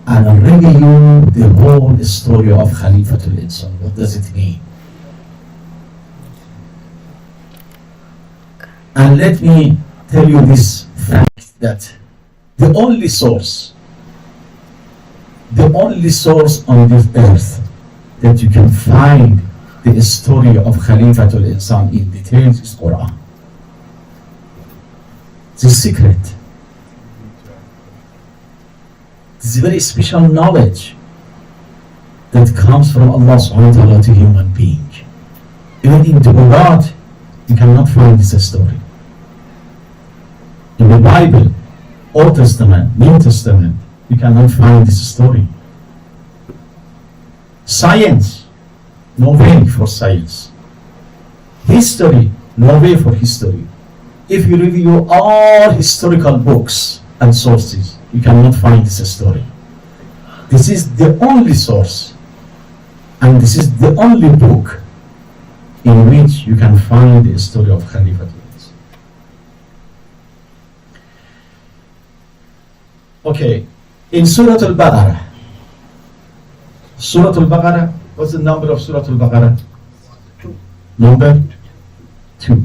and I'll reveal you the whole story of Khalifatul Insan. What does it mean? And let me tell you this fact, that the only source on this earth that you can find the story of Khalifatul Insan in details is Quran. It's a secret. It's a very special knowledge that comes from Allah subhanahu wa ta'ala to human being. Even in the Quran, you cannot find this story. In the Bible, Old Testament, New Testament, you cannot find this story. Science, no way for science. History, no way for history. If you review all historical books and sources, you cannot find this story. This is the only source, and this is the only book in which you can find the story of Khalifatul Insan. Okay, in Surah Al-Baqarah, what's the number of Surah Al-Baqarah? Number 2.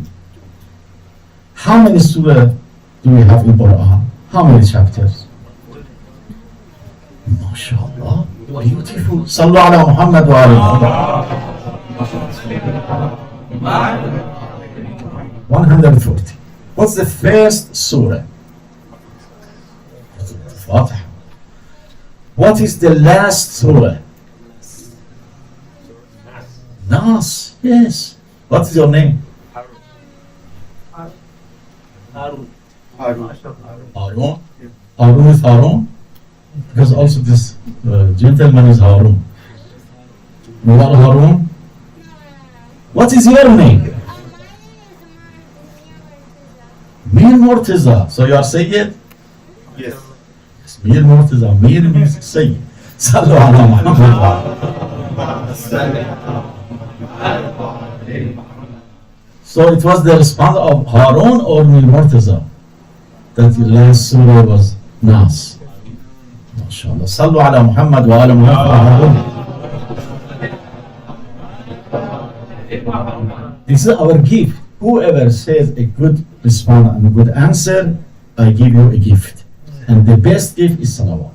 How many surah do we have in Quran? How many chapters? MashaAllah, beautiful. Sallu ala Muhammad wa ala Muhammad. 140. What's the first surah? Fatiha. What is the last surah? Nas. Yes. What is your name? Harun. Harun is Harun? Because also this gentleman is Harun. You are Harun? What is your name? Mir Murtaza. So you are Syed? Yes. Mir Murtaza. Mir means Syed. Sallu ala Muhammad. So it was the response of Harun or Mir Murtaza that the last surah was Nas. MashaAllah. Sallu ala Muhammad wa ala Muhammad. This is our gift. Whoever says a good response and a good answer, I give you a gift. And the best gift is salawat.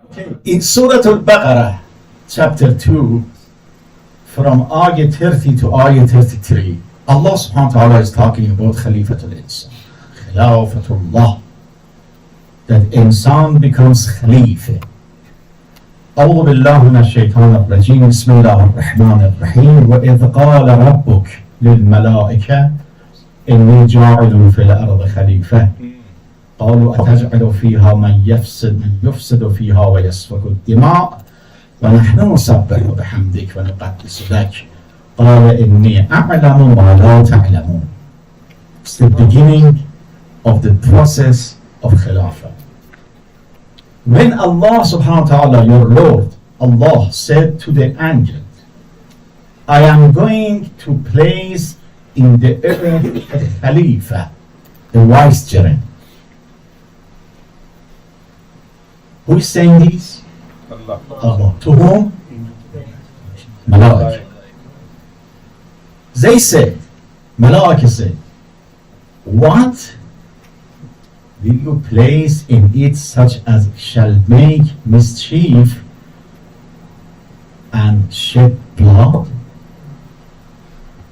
Okay. In Surah Al-Baqarah, chapter 2, from ayah 30 to ayah 33, Allah subhanahu wa ta'ala is talking about Khalifatul Insan. Khilafatullah. That insan becomes Khalifa. أعوذ بالله من الشيطان الرجيم بسم الله الرحمن الرحيم وإذ قال ربك للملائكة إني جاعل في الأرض خليفة قالوا أتجعل فيها من يفسد فيها ويسفك الدماء ونحن نسبح بحمدك ونقدس لك قال إني أعلم ما لا تعلمون. It's the beginning of the process of Khilafah. When Allah subhanahu wa ta'ala, your Lord, Allah said to the angel, I am going to place in the earth a Khalifa, a vicegerent. Who is saying this? Allah. To whom? Malaika. They said, Malaika said, what will you place in it such as shall make mischief and shed blood?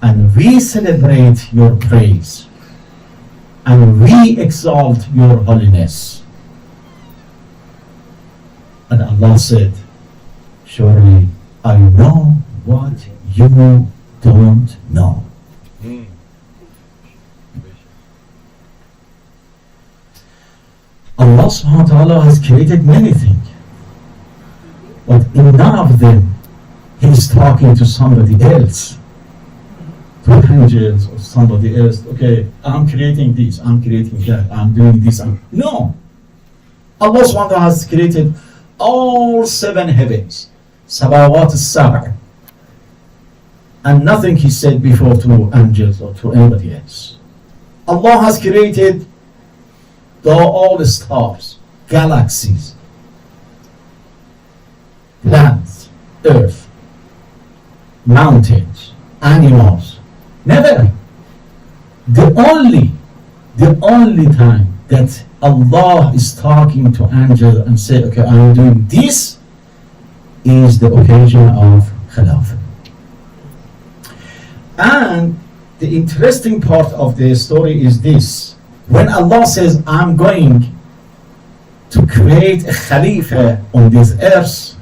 And we celebrate your praise and we exalt your holiness. And Allah said, surely I know what you don't know. Allah subhanahu wa ta'ala has created many things, but in none of them He is talking to somebody else, to angels or somebody else. Okay, I'm creating this, I'm creating that, I'm doing this. No. Allah subhanahu wa ta'ala has created all 7 heavens, Samawat as-Sab', and nothing He said before to angels or to anybody else. Allah has created all the stars, galaxies, planets, earth, mountains, animals. Never. The only time that Allah is talking to angels and say, okay, I'm doing this, is the occasion of Khilafah. And the interesting part of the story is this. When Allah says, I'm going to create a Khalifa on this earth,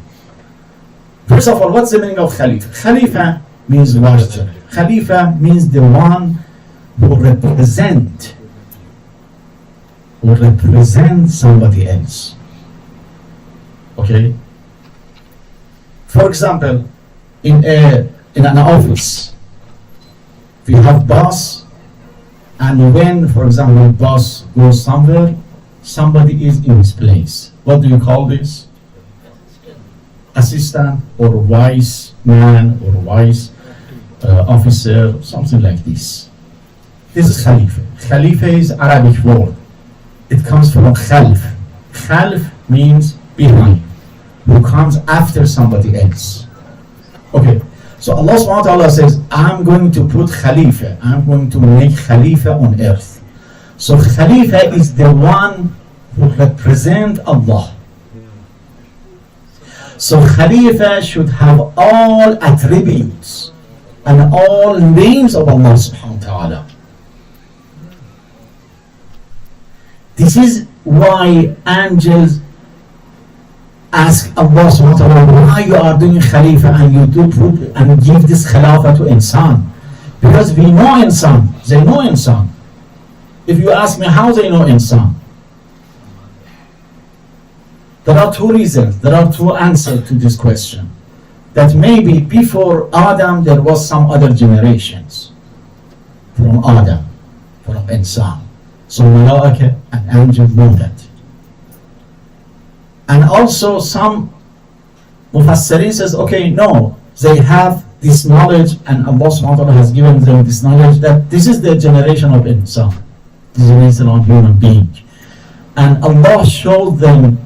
first of all, what's the meaning of Khalifa? Khalifa means master. Khalifa means the one who represents somebody else. Okay? For example, in an office, we have boss, and when, for example, boss goes somewhere, somebody is in his place. What do you call this? Assistant or vice man or vice officer, something like this. This is Khalifa. Khalifa is Arabic word. It comes from Khalf. Khalf means behind, who comes after somebody else. Okay, so Allah subhanahu wa ta'ala says, I'm going to put Khalifa, I'm going to make Khalifa on earth. So Khalifa is the one who represents Allah. So Khalifa should have all attributes and all names of Allah subhanahu wa ta'ala. This is why angels ask Allah subhanahu wa ta'ala, why you are doing Khalifa and you do put and give this Khilafah to insan. Because we know insan, they know insan. If you ask me how they know insan, there are two reasons, there are two answers to this question. That maybe before Adam there was some other generations from Adam, from insan. So Malaika and angels know that. And also some Mufassirin says, okay, no, they have this knowledge and Allah subhanahu wa ta'ala has given them this knowledge that this is the generation of insan, this is the generation of human being. And Allah showed them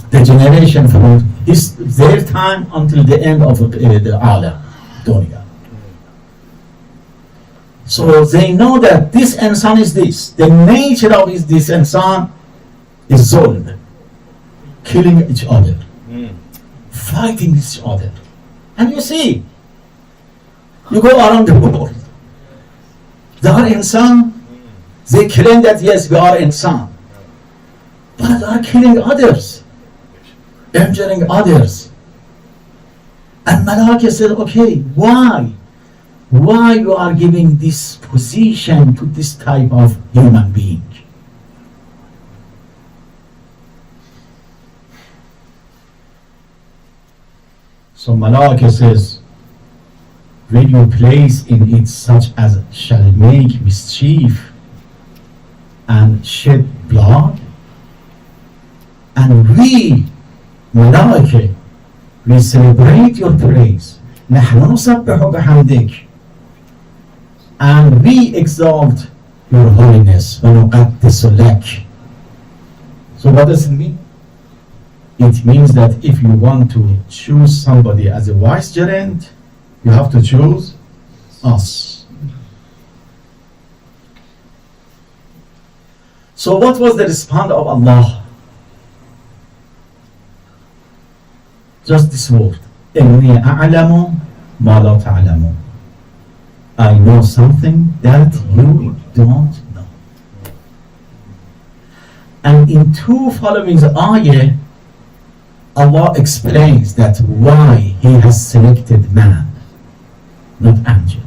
the generation from their time until the end of the Alam, Dunya. So they know that this insan is this. The nature of this insan is zulm, killing each other, fighting each other. And you see, you go around the world, they are insan, they claim that yes, we are insan, but they are killing others, injuring others. And Malaika said, okay, why you are giving this position to this type of human being? So Malaika says, will you place in it such as shall make mischief and shed blood? And we, Malaika, we celebrate your praise. نحن نسبح بحمدك. And we exalt your holiness. ونقدس لك. So what does it mean? It means that if you want to choose somebody as a vicegerent, you have to choose us. So what was the response of Allah? Just this word. إِنِّي أَعْلَمُ مَا لَا تَعْلَمُ. I know something that you don't know. And in two following ayah, Allah explains that why He has selected man, not angels.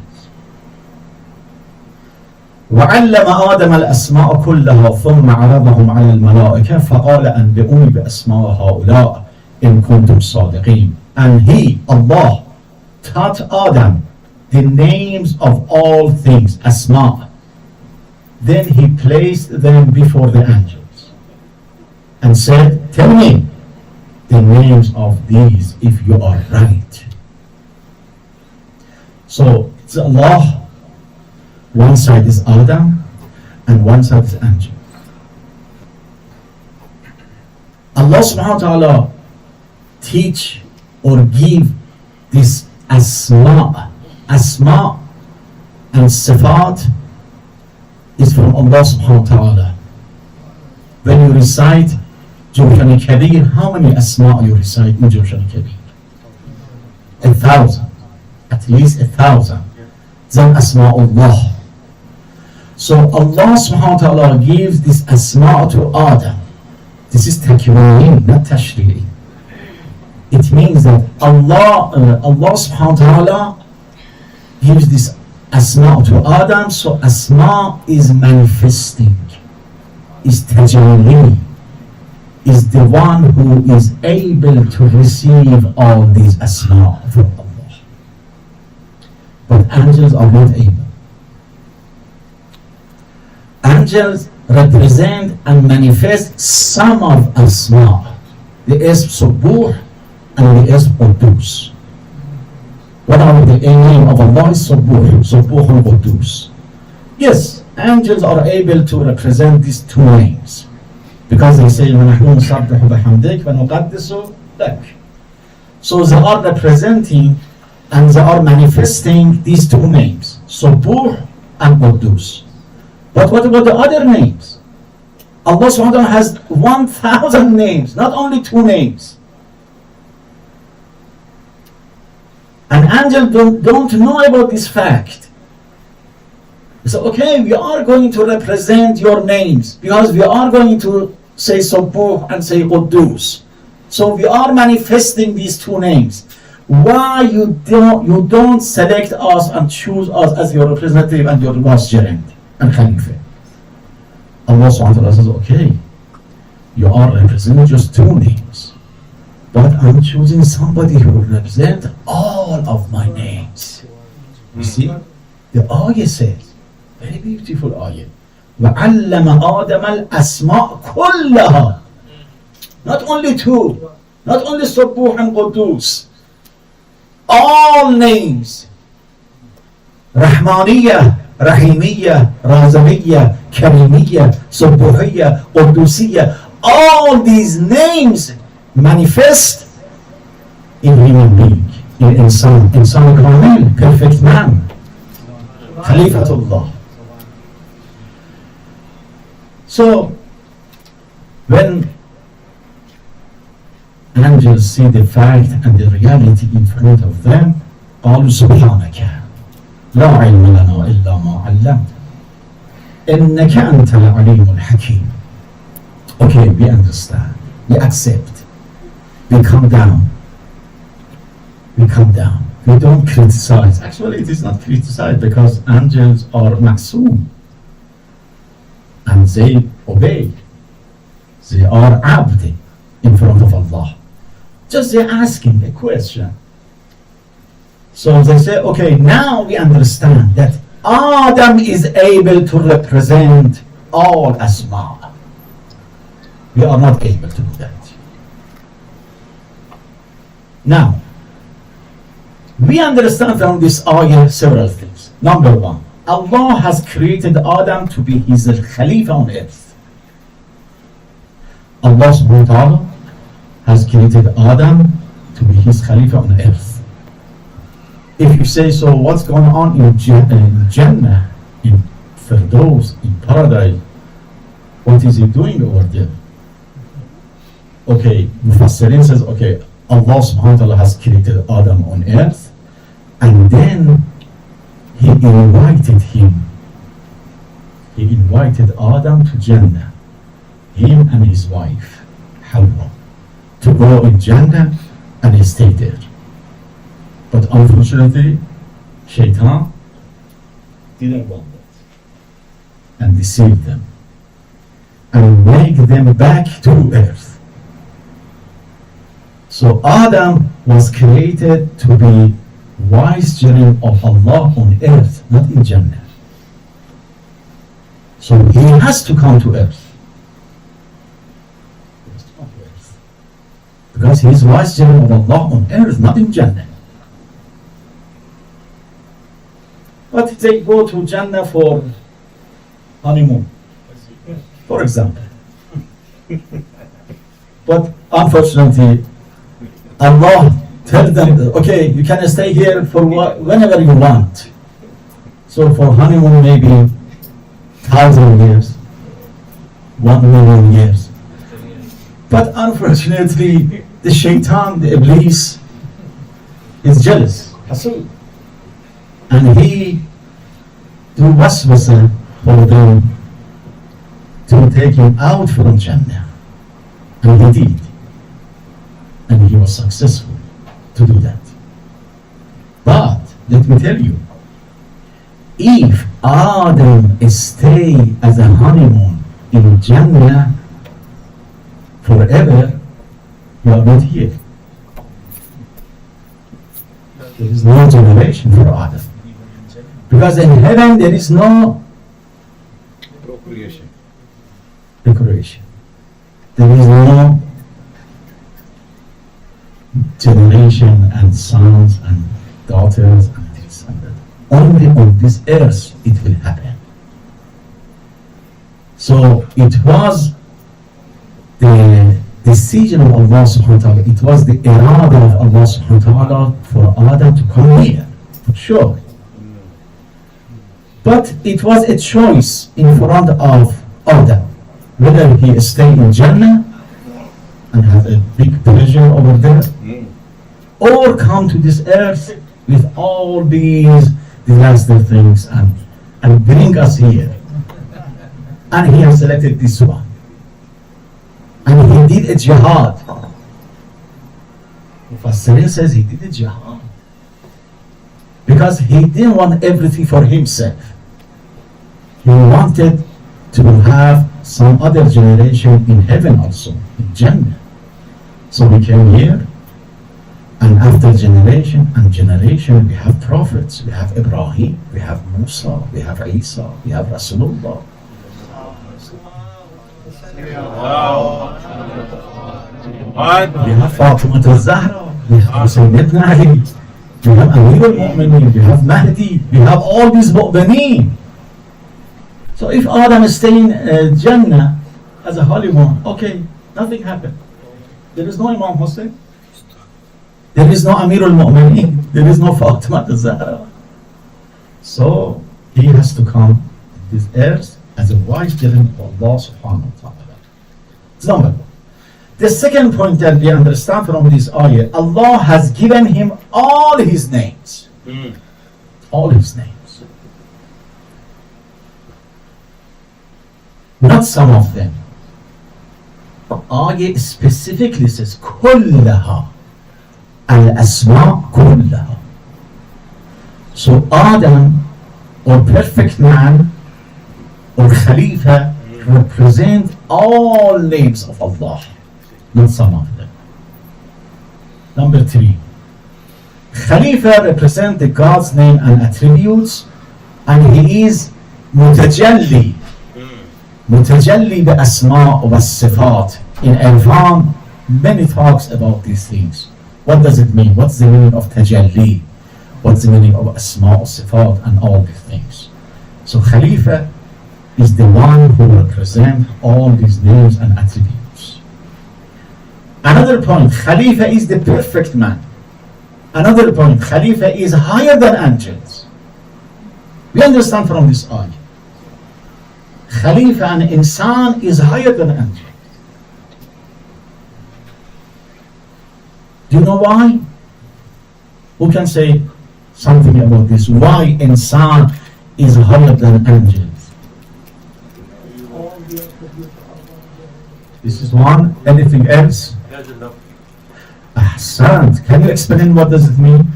وعلم آدم الأسماء كلها ثم عرضهم على الملائكة فقال أنبئوني بأسماء هؤلاء إن كنتم صادقين. And He, Allah, taught Adam the names of all things, asma. Then He placed them before the angels and said, tell me the names of these if you are right. So it's Allah, one side is Adam, and one side is angel. Allah subhanahu wa ta'ala teach or give this asma and sifat is from Allah subhanahu wa ta'ala. When you recite Jawshan Kabir, how many asma you recite in Jawshan Kabir? 1,000, at least 1,000. Then Asma'ullah. So Allah subhanahu wa ta'ala gives this asma to Adam. This is takwini, not tashri'i. It means that Allah subhanahu wa ta'ala gives this asma to Adam, so asma is manifesting, is tajalli, is the one who is able to receive all these asma from Allah. But angels are not able. Angels represent and manifest some of asma. The ism Subuh and the ism Qudus. One of the name of Allah is Subuh and Qudus. Yes, angels are able to represent these two names because they say وَنَحْنُ نُسَبِّحُ بِحَمْدِكَ وَنُقَدِّسُ لَكَ. So they are representing and they are manifesting these two names, Subuh and Qudus. But what about the other names? Allah subhanahu wa ta'ala has 1,000 names, not only two names. And angels don't know about this fact. So okay, we are going to represent your names because we are going to say Subuh and say Qudus. So we are manifesting these two names. Why you don't select us and choose us as your representative and your vicegerent and Khalifa? Allah subhanahu wa ta'ala says, okay, you are representing just two names, but I'm choosing somebody who will represent all of my names. You see, the ayah says, very beautiful ayah, وَعَلَّمَ آدَمَ الْأَسْمَاءَ كُلَّهَا. Not only two, not only Subuh and Qudus, all names, Rahmaniyah, Rahimiyya, Razamiyya, Karimiyya, Subuhiyya, Qudusiyya, all these names manifest in human being, in insan kamil, perfect man, Khalifatullah. So when angels see the fact and the reality in front of them, قالوا سبحانك لا علم لنا إلا ما علمت إنك أنت العليم الحكيم. Okay, we understand, we accept, we come down, we don't criticize. Actually it is not criticized because angels are ma'soom and they obey, they are abd in front of Allah. Just they're asking a question. So they say, okay, now we understand that Adam is able to represent all asma. We are not able to do that. Now, we understand from this ayah several things. Number one, Allah has created Adam to be his Khalifa on earth. Allah subhanahu wa ta'ala has created Adam to be his Khalifa on earth. If you say, so what's going on in Jannah, in Firdaus, in paradise, what is he doing over there? Okay, Mufassirin says, okay, Allah subhanahu wa ta'ala has created Adam on earth, and then he invited Adam to Jannah, him and his wife, Hawa, to go in Jannah, and he stayed there. But unfortunately, Shaitan didn't want that and deceived them and make them back to earth. So Adam was created to be vicegerent of Allah on earth, not in Jannah. So he has to come to earth. Because he is vicegerent of Allah on earth, not in Jannah. But they go to Jannah for honeymoon. For example. But unfortunately, Allah tells them, okay, you can stay here for whenever you want. So for honeymoon, maybe 1,000 years, 1,000,000 years. But unfortunately, the shaitan, the iblis, is jealous. And he do waswasa for them to take him out from Jannah. And he did. And he was successful to do that. But let me tell you, if Adam stay as a honeymoon in Jannah forever, you are not here. There is no generation for Adam. Because in heaven there is no procreation. There is no generation and sons and daughters and this and that. Only on this earth it will happen. So it was the decision of Allah subhanahu wa ta'ala, it was the irada of Allah subhanahu wa ta'ala for Adam to come here, for sure. But it was a choice in front of Adam, whether he stay in Jannah and have a big pleasure over there, or come to this earth with all these disaster things and bring us here. And he has selected this one. And he did a jihad. Mufassirin says he did a jihad. Because he didn't want everything for himself. He wanted to have some other generation in heaven also, in Jannah. So we came here, and after generation and generation, we have prophets. We have Ibrahim, we have Musa, we have Isa, we have Rasulullah. We have Fatima al-Zahra, we have Sayyidina Ali, we have Amir al-Mu'mineen, we have Mahdi, we have all these mu'mineen. So if Adam stay in Jannah as a holy one, okay, nothing happened. There is no Imam Hussein, there is no Amir al-Mu'mineen, there is no Fatima al-Zahra. So he has to come to this earth as a wise servant of Allah subhanahu wa ta'ala. It's number one. The second point that we understand from this ayah, Allah has given him all his names. All his names. Not some of them. Ayah specifically says, كلها الأسماء كلها. So Adam, or perfect man, or Khalifa, represent all names of Allah, not some of them. Number three, Khalifa represents the God's name and attributes, and he is mutajalli. Mutajalli bi asma wa sifat. In Irfan, many talks about these things. What does it mean? What's the meaning of tajalli? What's the meaning of asma wa sifat and all these things? So Khalifa is the one who represents all these names and attributes. Another point, Khalifa is the perfect man. Another point, Khalifa is higher than angels. We understand from this ayah. Khalifa and insan is higher than angels. Do you know why? Who can say something about this? Why insan is higher than angels? This is one. Anything else? Ahsan. Can you explain what does it mean?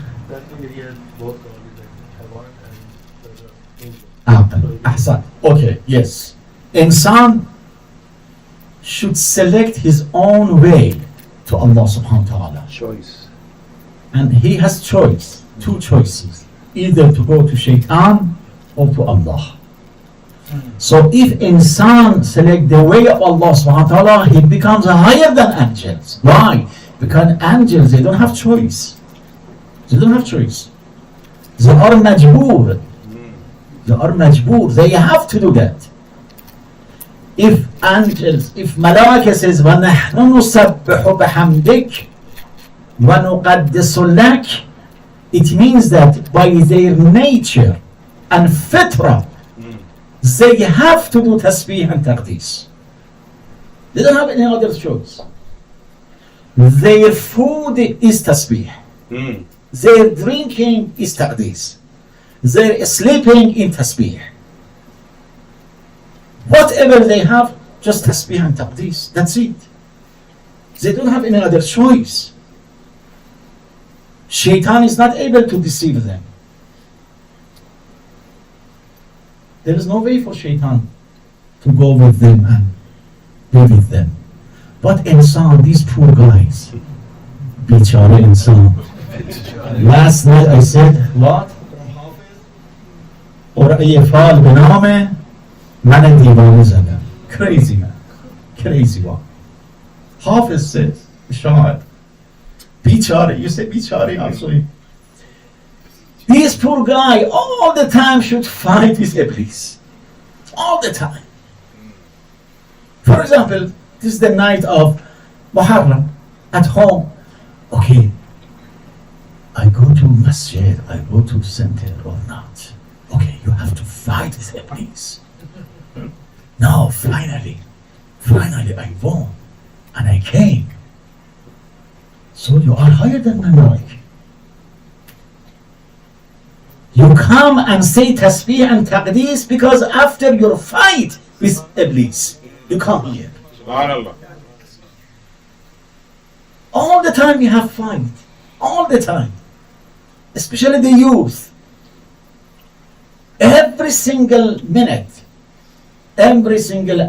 Ahsan. Okay, yes. Insan should select his own way to Allah subhanahu wa ta'ala. Choice. And he has choice, two choices. Either to go to shaitan or to Allah. So if insan select the way of Allah subhanahu wa ta'ala, he becomes higher than angels. Why? Because angels, they don't have choice. They don't have choice. They are majboor. They are majboor. They have to do that. if angels, if Malaika says, وَنَحْنُ نُسَبِّحُ بِحَمْدِكَ وَنُقَدِّسُ لَكَ, it means that by their nature and fitra, they have to do tasbih and taqdees. They don't have any other choice. Their food is tasbih. Their drinking is taqdees. Their sleeping in tasbih. Whatever they have, just tasbih and taqdees. That's it. They don't have any other choice. Shaitan is not able to deceive them. There is no way for Shaitan to go with them and be with them. But insan, these poor guys, bichara insan. Last night I said, what? Or ye fal bename, man divan zada. Crazy man. Crazy one. Hafiz says, Syed. Bichara, you say bichari also. This poor guy all the time should fight his iblis. All the time. For example, this is the night of Muharram at home. Okay, I go to masjid, I go to center or not. Okay, you have to fight his iblis. Now, finally I won and I came. So you are higher than my rank. You come and say tasbih and taqdees because after your fight with Iblis, you come here. Subhanallah. All the time you have fight. All the time. Especially the youth. Every single minute, every single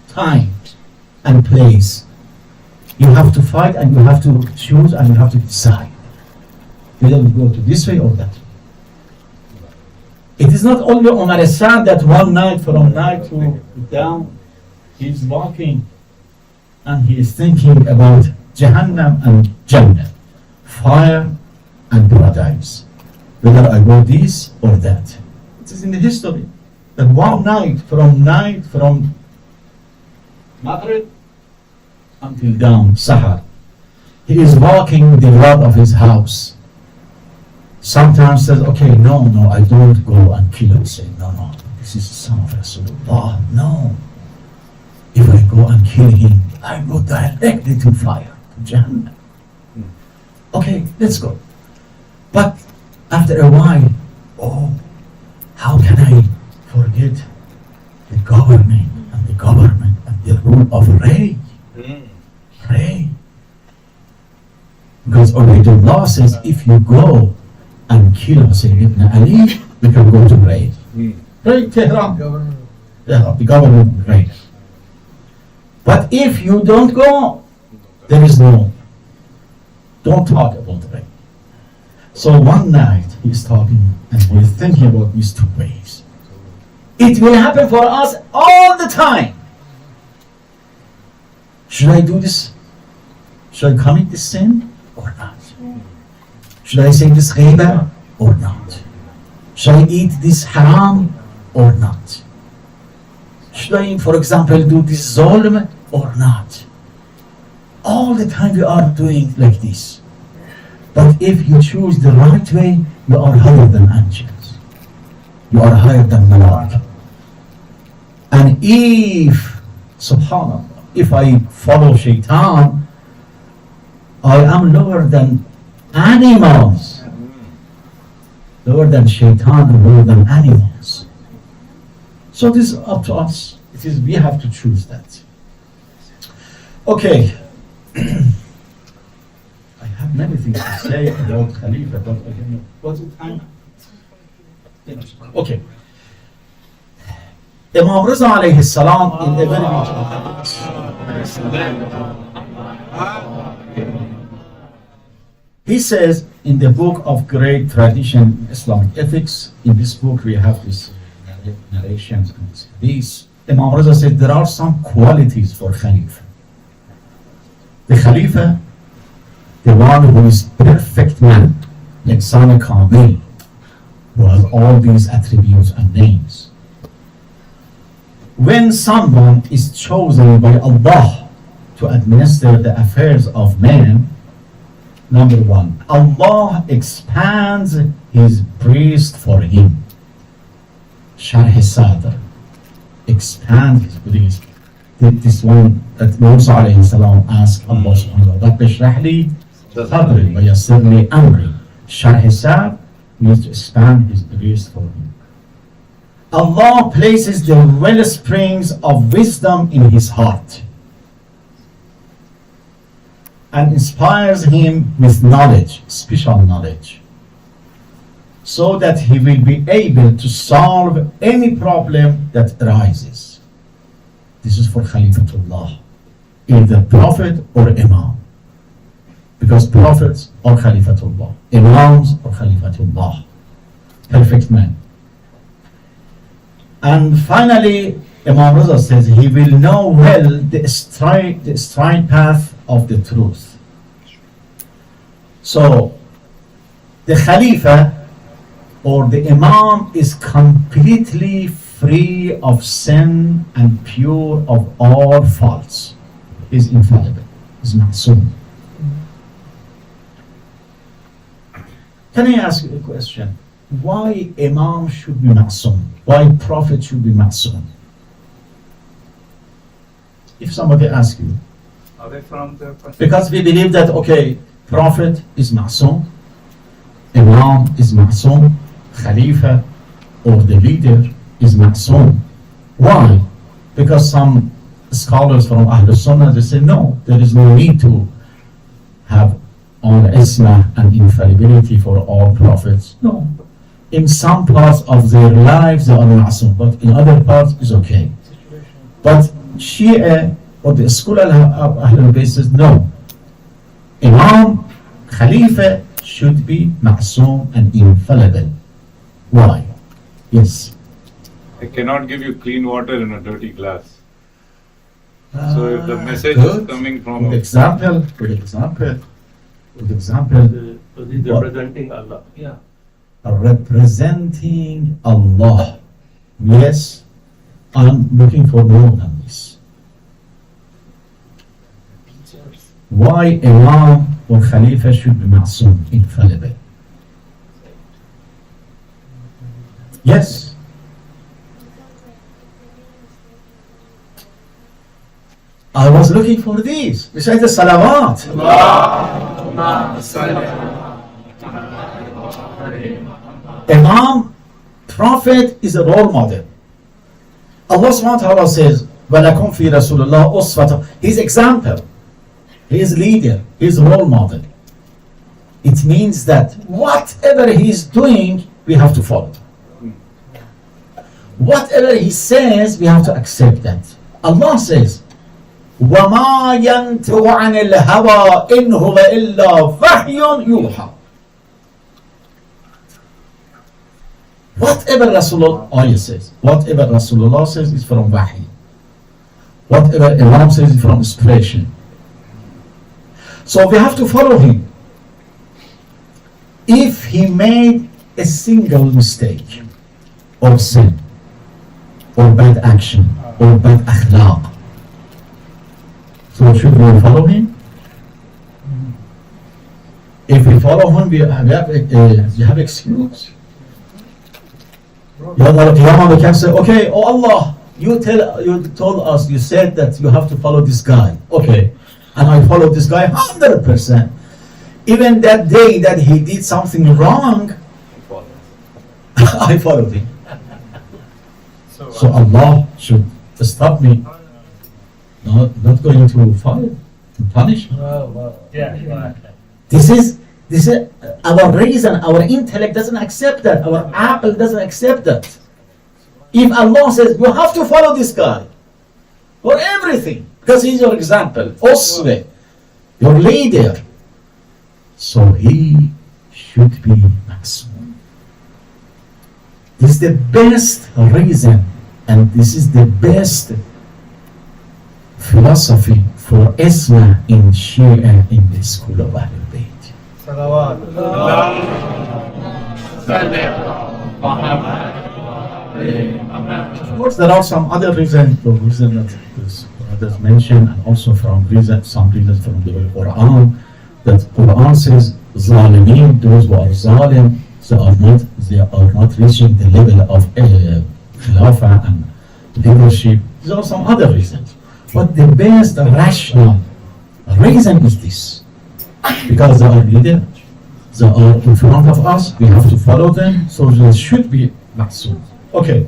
time and place, you have to fight and you have to choose and you have to decide whether we go to this way or that way. It is not only Umar Sa'd that one night from night to down, he is walking and he is thinking about Jahannam and Jannah, fire and paradise, whether I go this or that. It is in the history that one night from Maghrib until down, Sahar, he is walking the road of his house. Sometimes says, okay, no, I don't go and kill him. Say, no, this is the son of Rasulullah. No. If I go and kill him, I go directly to fire, to Jahannam. Okay, let's go. But after a while, how can I forget the government and the rule of Ray? Ray. Because Ubaydullah says, if you go and kill Hussein ibn Ali, we can go to Ray. Ray, Tehran. The government of Ray. But if you don't go, there is no. Don't talk about Ray. So one night he's talking and he's thinking about these two ways. It will happen for us all the time. Should I do this? Should I commit this sin or not? Should I say this ghibah or not? Should I eat this haram or not? Should I, for example, do this zulm or not? All the time we are doing like this. But if you choose the right way, you are higher than angels. You are higher than malaika. And if, subhanAllah, if I follow shaitan, I am lower than animals. Lower than shaitan and lower than animals. So this is up to us. We have to choose that. Okay. I have many things to say about Khalifa, but I don't know. What's the time? Okay. Imam Riza alayhi salam in a very he says in the book of great tradition Islamic ethics, in this book we have this narrations and these. Imam Riza said there are some qualities for Khalifa. The Khalifa, the one who is perfect man, Insan Kamil, who has all these attributes and names. when someone is chosen by Allah to administer the affairs of man, number one, Allah expands his breast for him. Sharh Sadr, expand his breast. This one that Musa alayhi salam asked Allah subhanahu wa ta'ala, Rabbi shrah li sadri wa yassir li amri. Sharh Sadr means to expand his breast for him. Allah places the well springs of wisdom in his heart and inspires him with knowledge, special knowledge, so that he will be able to solve any problem that arises. This is for Khalifatullah, either Prophet or Imam, because prophets are Khalifatullah, Imams are Khalifatullah, perfect men. And finally, Imam Raza says he will know well the straight path of the truth. So, the Khalifa or the Imam is completely free of sin and pure of all faults. Is infallible, is ma'soom. Can I ask you a question? Why Imam should be ma'soom? Why Prophet should be ma'soom? If somebody asks you. Because we believe that, okay, Prophet is ma'soom, Imam is ma'soom, Khalifa or the leader is ma'soom. Why? Because some scholars from Ahl Sunnah, they say, no, there is no need to have all isma and infallibility for all prophets. No. In some parts of their lives they are ma'soom, but in other parts it's okay. But Shia or the school of Ahlul Bayt says no. Imam, Khalifa should be ma'soom and infallible. Why? Yes. I cannot give you clean water in a dirty glass. So if the message is coming from good example. He's representing Allah. Yeah. Representing Allah. Yes, I'm looking for more than this. Why Imam or Khalifa should be ma'soom, infallible? Yes. I was looking for these. Beside the salawat. Imam, Prophet is a role model. Allah subhanahu wa ta'ala says, وَلَكُمْ فِي رَسُولِ اللَّهِ أُسْوَةٌ. His example, his leader, his role model. It means that whatever he is doing, we have to follow. Whatever he says, we have to accept that. Allah says, وَمَا يَنْتِقُ عَنِ الْهَوَىٰ إِنْ هُوَ إِلَّا وَحْيٌ يُوحَىٰ. Whatever Rasulullah says is from Wahy. Whatever Imam says is from inspiration. So we have to follow him. If he made a single mistake or sin or bad action or bad akhlaq, so should we follow him? If we follow him, we have excuse. Yawm al-Qiyamah we can say, okay, oh Allah, you told us, you said that you have to follow this guy. Okay, and I followed this guy 100%. Even that day that he did something wrong, I followed him. So Allah should stop me. Not going to fire, to punish. Yeah. This is our reason, our intellect doesn't accept that, our aql doesn't accept that. If Allah says, you have to follow this guy for everything, because he's your example, uswa, your leader, so he should be ma'soom. This is the best reason, and this is the best philosophy for Isma in Shia in the school of Ahlul Bayt. Salawat. Of course, there are some other reasons, the reason that this brothers mentioned, and also from some reasons from the Quran, that Quran says, Zalimin, those who are Zalim, they are not reaching the level of Khilafah and leadership. There are some other reasons. But the best rational reason is this. Because they are leaders, they are in front of us, we have to follow them, so they should be ma'soom. Okay,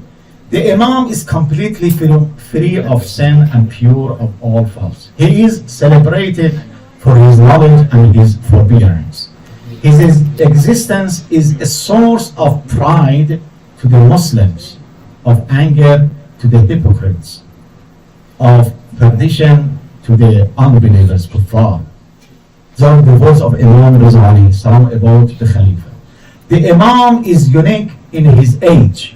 the Imam is completely free of sin and pure of all faults. He is celebrated for his knowledge and his forbearance. His existence is a source of pride to the Muslims, of anger to the hypocrites, of perdition to the unbelievers, kuffar. These are the words of Imam Reza alayhi salam about the Khalifa. The Imam is unique in his age,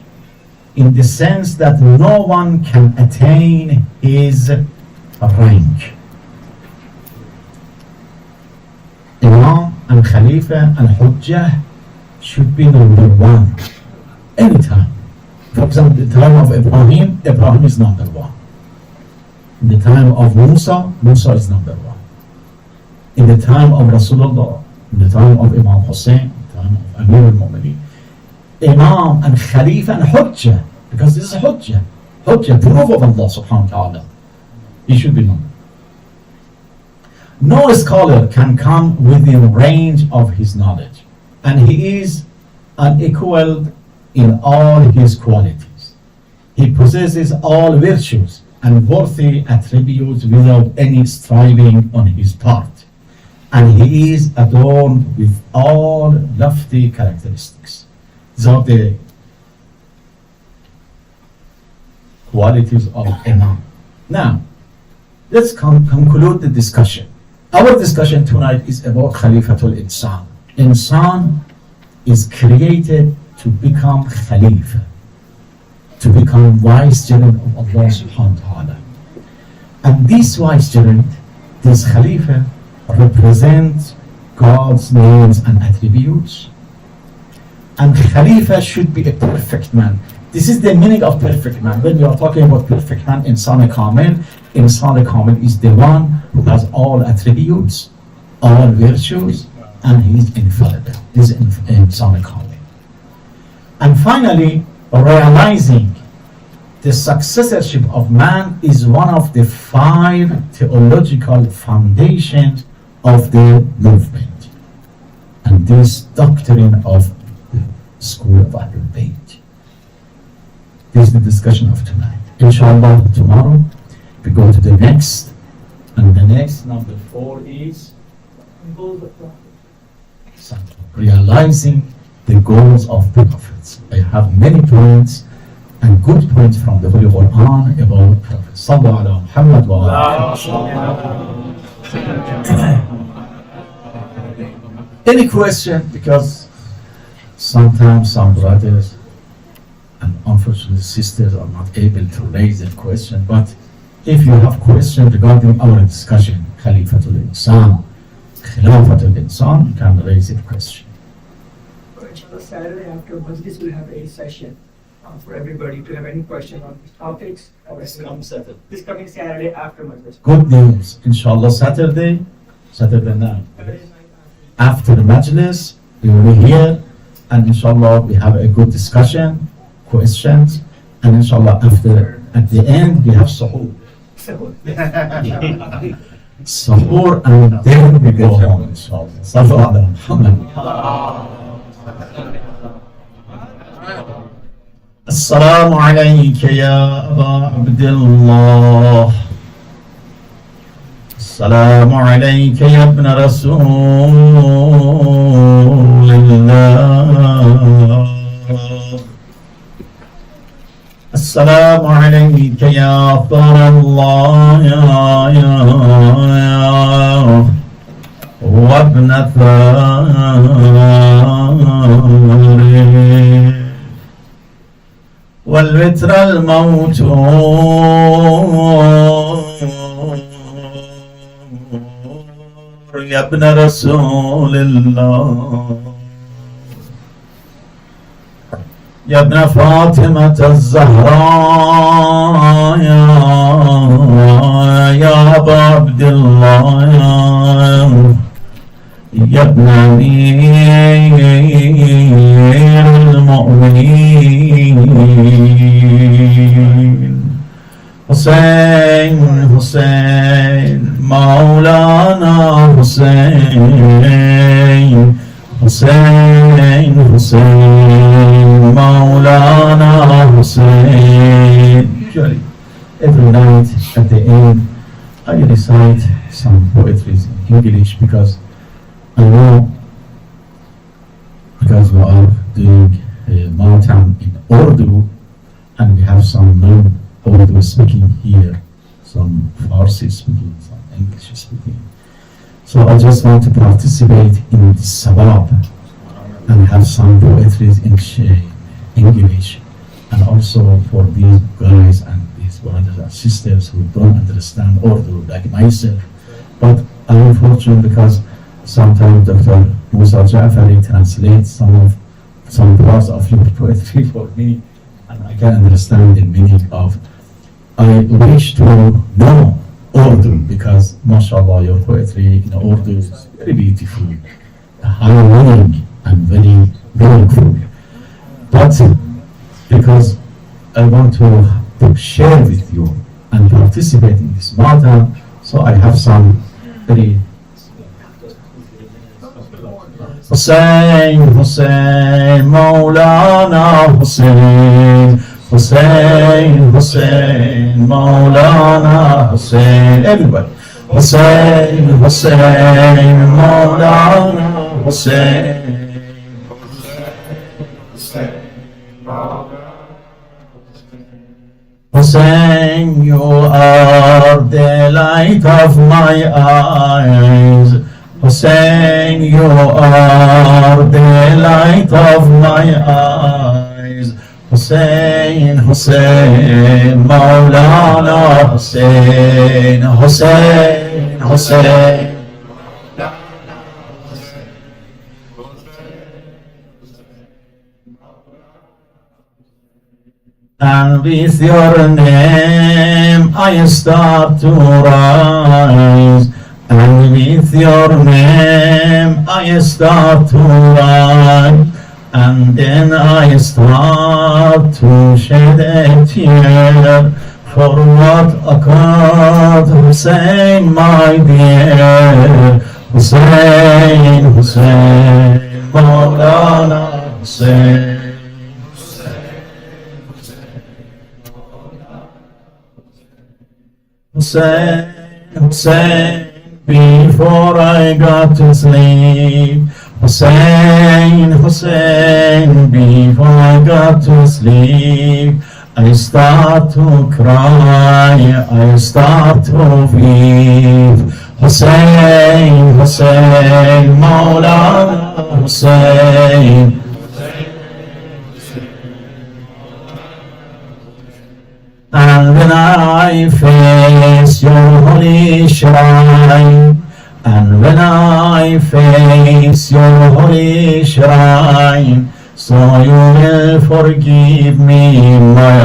in the sense that no one can attain his rank. Imam and Khalifa and Hujjah should be number one anytime. For example, the time of Ibrahim, Ibrahim is number one. In the time of Musa, Musa is number one. In the time of Rasulullah, in the time of Imam Hussein, in the time of Amir al-Mu'mineen, Imam and Khalifa and Hujjah, because this is Hujjah, proof of Allah subhanahu wa ta'ala. He should be known. No scholar can come within range of his knowledge, and he is unequaled in all his qualities. He possesses all virtues and worthy attributes without any striving on his part, and he is adorned with all lofty characteristics. These are the qualities of Imam. Now, let's conclude the discussion. Our discussion tonight is about Khalifatul Insan. Insan is created to become Khalifa, to become vicegerent of Allah subhanahu wa ta'ala. And this vicegerent, this Khalifa, represents God's names and attributes. And Khalifa should be a perfect man. This is the meaning of perfect man. When we are talking about perfect man, Insan Kamil is the one who has all attributes, all virtues, and he is infallible. This is Insan Kamil. And finally, realizing the successorship of man is one of the 5 theological foundations of the movement. And this doctrine of the school of Ahlul Bayt. This is the discussion of tonight. Inshallah, tomorrow we go to the next, and the next, number 4, is realizing the goals of the prophets. I have many points and good points from the Holy Quran about prophets. Sallallahu ala Muhammad wa Any question? Because sometimes some brothers and unfortunately sisters are not able to raise a question, but if you have questions regarding our discussion, Khalifatul Insan, Khilafatul Insan, you can raise a question. Inshallah, Saturday after Majlis, we'll have a session for everybody to have any question on these topics. This coming Saturday after Majlis. Good news. Inshallah, Saturday night. After the Majlis, we will be here, and inshallah, we have a good discussion, questions, and inshallah, at the end, we have suhoor. Suhoor, and then we go home, inshallah. Sallallahu ala Muhammad. السلام عليك يا أبا عبد الله السلام عليك يا ابن رسول الله السلام عليك يا ثار الله يا وابن ثار والوتر الموت يا ابن رسول الله يا ابن فاطمة الزهراء يا أبا عبد الله يا ابن أمير المؤمنين حسين حسين مولانا حسين حسين حسين مولانا حسين. Usually every night at the end I recite some poetry in English because I know, because we are doing Maulana in Urdu and we have some non-Urdu speaking here, some Farsi speaking, some English speaking. So I just want to participate in this sabab and have some poetry in English, and also for these guys and these brothers and sisters who don't understand Urdu like myself. But I'm fortunate because sometimes Dr. Musa Jafari translates some parts of your poetry for me, and I can understand the meaning of. I wish to know Urdu because, mashallah, your poetry in Urdu is very beautiful, high-meaning, and very meaningful. But because I want to share with you and participate in this matter, so I have some very Hussein, Hussein, Maulana Hussein, Hussein, Hussein, Maulana Hussein, everybody. Hussein, Hussein, Maulana Hussein, Hussein, you are the light of my eyes. Hussein, you are the light of my eyes. Hussein, Hussein, Maulana Hussein, Hussein, Hussein. And with your name I start to rise, and with your name I start to rise, and then I start to shed a tear for what occurred. Hussein, my dear, Hussein, Hussein, Maulana Hussein. Hussein, Hussein, before I got to sleep. Hussein, Hussein, before I got to sleep, I start to cry, I start to weep. Hussein, Hussein, Maulana Hussein. And when I face your holy shrine, and when I face your holy shrine, so you will forgive me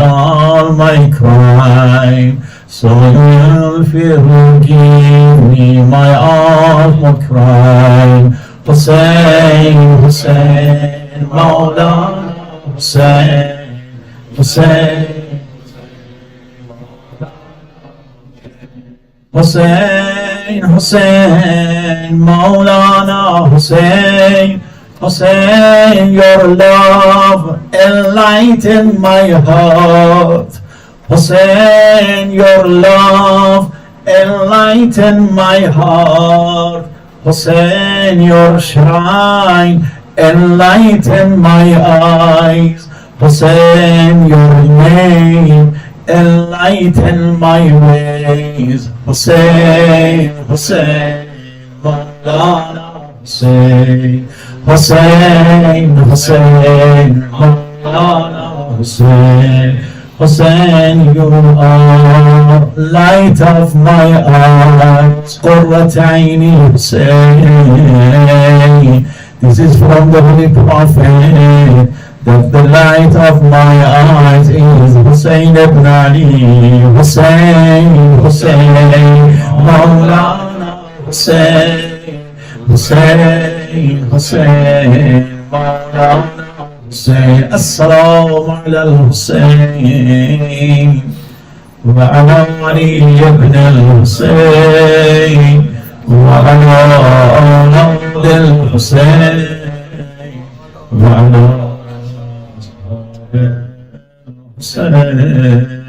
all my crime. So you will forgive me all my crime. Hussein, Hussein, Maulana Hussein, Hussein. Hussein, Hussein, Maulana Hussein, Hussein, your love enlighten my heart. Hussein, your love enlighten my heart. Hussein, your shrine enlighten my eyes. Hussein, your name enlighten my ways. Hussein, Hussein, Maulana Hussein, Hussein, Hussein, Maulana Hussein. Hussein, you are light of my eyes. Qurrat Aini Hussein. This is from the Holy Prophet. that the light of my eyes is Hussein ibn Ali, Hussein, Hussein, Maulana, Hussein, Hussein, Hussein, Maulana, Hussein. Assalamu ala al-Hussein wa ala Ali ibn al-Hussein wa ala awlad al-Hussein wa ala Hussein.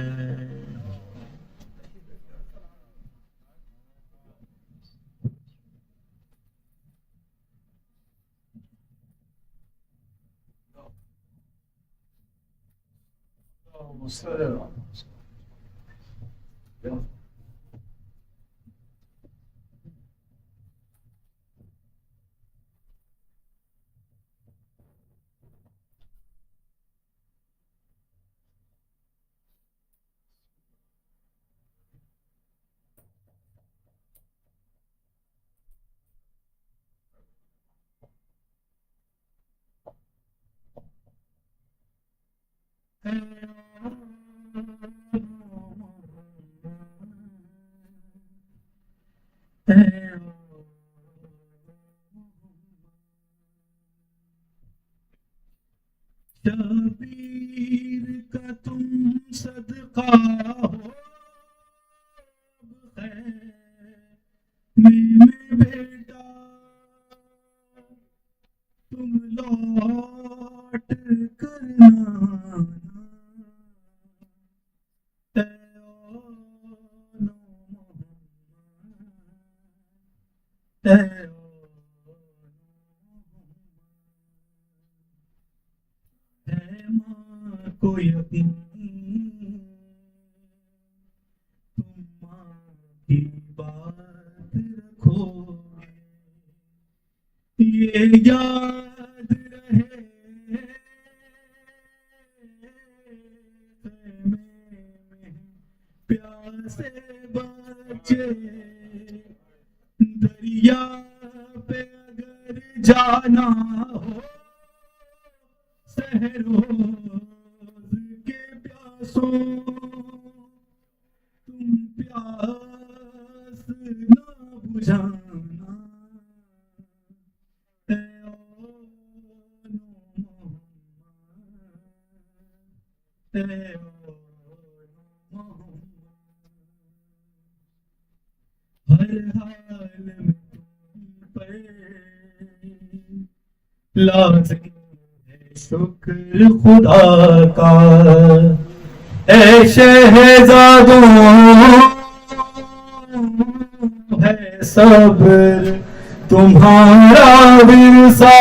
Shabir का तुम सदका हो में बेटा तुम लौट करना को यकीन तुम माँ की बात रखोगे, ये याद रहे में प्यासे बच्चे दरिया पे अगर जाना हो सहरोज के प्यासों तुम प्यास ना बुझाना ऐ हर हाल में तुम पर लाज़िम शुक्र खुदा का ऐ शहज़ादों है सब्र तुम्हारा विरसा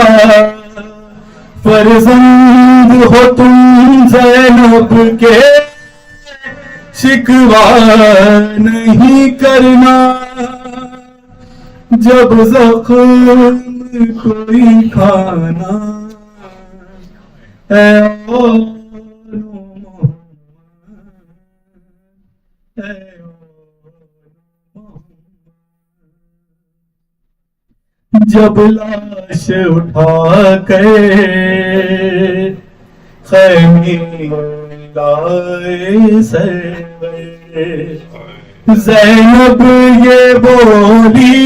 फर्जंद हो तुम ज़ैनब के शिकवा नहीं करना जब ज़ख्म कोई खाना जब लाश उठा कर खैमे लाए सरवर ज़ैनब ये बोली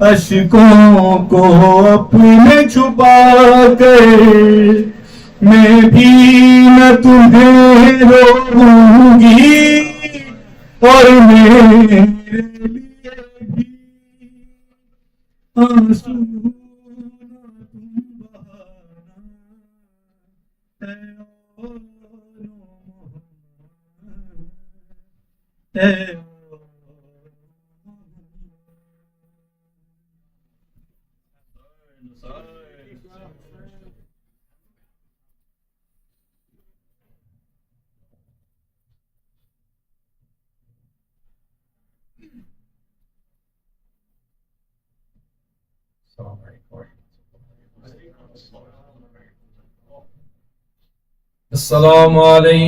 अश्कों को अपने छुपा कर मैं भी न तुम्हें रोऊंगी और मेरे लिए भी आंसू न तुम बहाना ऐ अस्सलामु अलैकी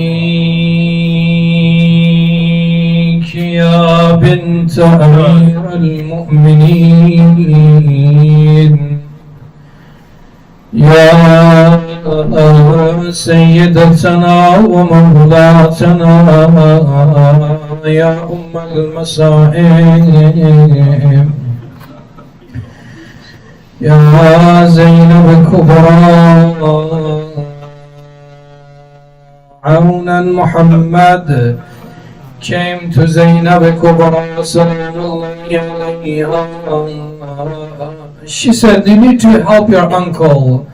या bint अमीरुल मुअमिनीन يا سيدتنا ومولاتنا يا أم المصائب يا زينب الكبرى عونا محمد came to Zainab Kubra sallallahu alayha. She said, you need to help your uncle.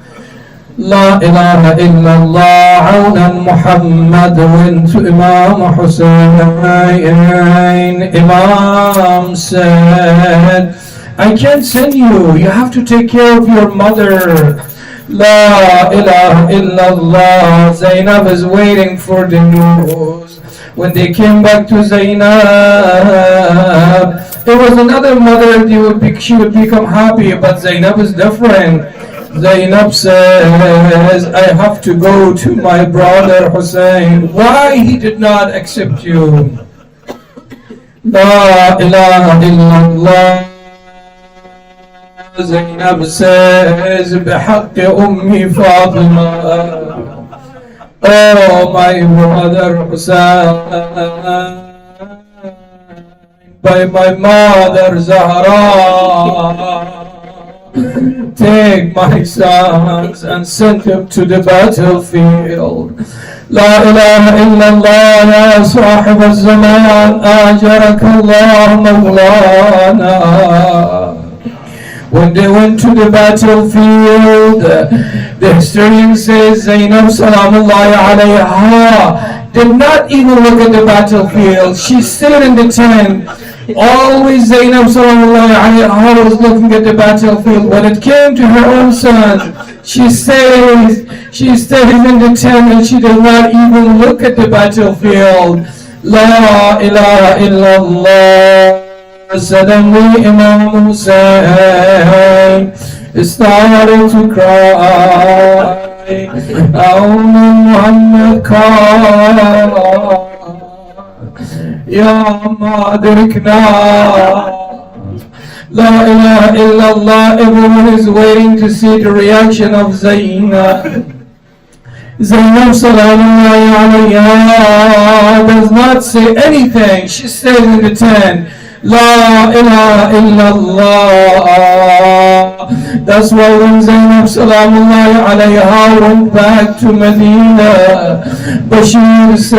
La ilaha illallah. Awnan Muhammad went to Imam Hussein. Imam said, I can't send you. You have to take care of your mother. La ilaha illallah. Zainab is waiting for the news. When they came back to Zainab, it was another mother. She would become happy, but Zainab is different. Zainab says, I have to go to my brother Hussein. Why he did not accept you? La ilaha illallah. Zainab says, بحق أمي فاطمة. Oh, my brother Hussein, by my mother Zahra, take my sons and send them to the battlefield. La ilaha illallah, ya sahib al-zaman, ajarak Allah Maulana. When they went to the battlefield, the historian says Zainab salamullahi alayha did not even look at the battlefield. She stayed in the tent. Always Zainab salamullahi alayha was looking at the battlefield. When it came to her own son, she stays in the tent and she did not even look at the battlefield. La ilaha illallah. Suddenly Imam Hussein started to cry. Oh Muhammad called, Ya Madrikna. La ilaha illallah. Everyone is waiting to see the reaction of Zainab. Zainab sallallahu alayha does not say anything. She stays in the tent. La ilaha illallah. That's why when Zainab salamullahi alayha went back to Medina, Bashir says,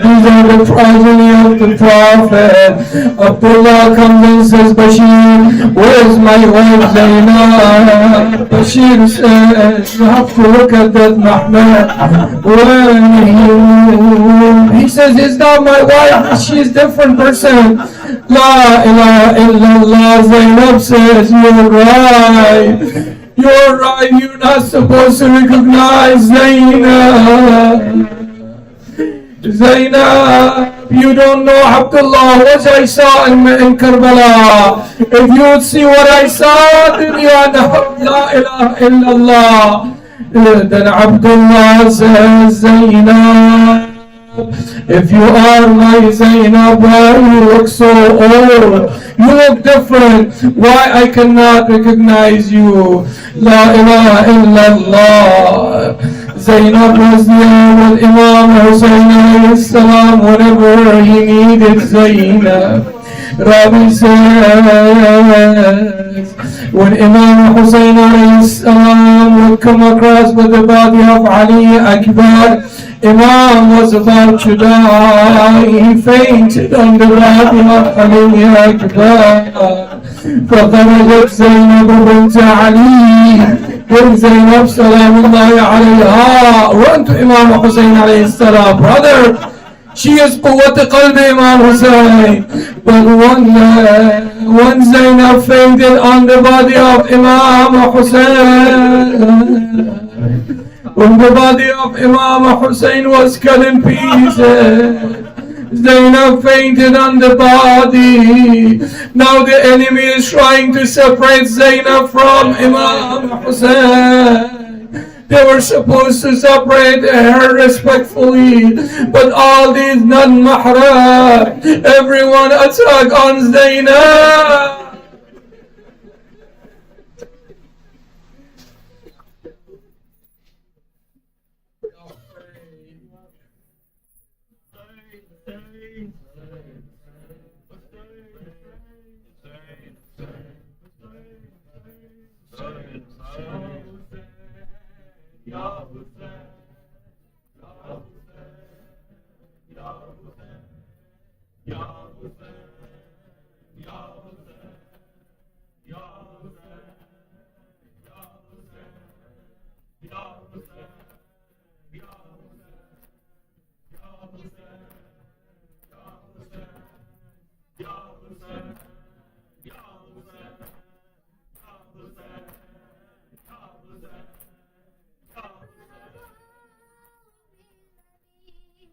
these are the progeny of the Prophet. Abdullah comes and says, Bashir, where's my wife Zainab? Bashir says, you have to look at that Muhammad. He says, it's not my wife, she's a different person. La ilaha illallah. Zainab says, you're right. You're right. You're not supposed to recognize Zainab. Zainab, you don't know Abdullah, what I saw in Karbala. If you would see what I saw, then you are not La ilaha illallah. Then Abdullah says, Zainab, if you are my Zainab, why you look so old? You look different. Why I cannot recognize you? La ilaha illallah. Zainab was there with Imam Hussein alayhi salam whenever he needed Zainab. Rabbi says, when Imam Hussein alayhi salam would come across with the body of Ali Akbar, Imam was about to die. He fainted on the body of Ali Akbar. فخرجت زينب بنت علي بن زينب سلام الله عليها. Run to Imam Hussein alayhi salam, brother. She is قوة قلب Imam Hussein. But when Zainab fainted on the body of Imam Hussein, when the body of Imam Hussein was cut in pieces, Zainab fainted on the body. Now the enemy is trying to separate Zainab from Imam Hussein. They were supposed to separate her respectfully, but all these non-mahram, everyone attack on Zainab.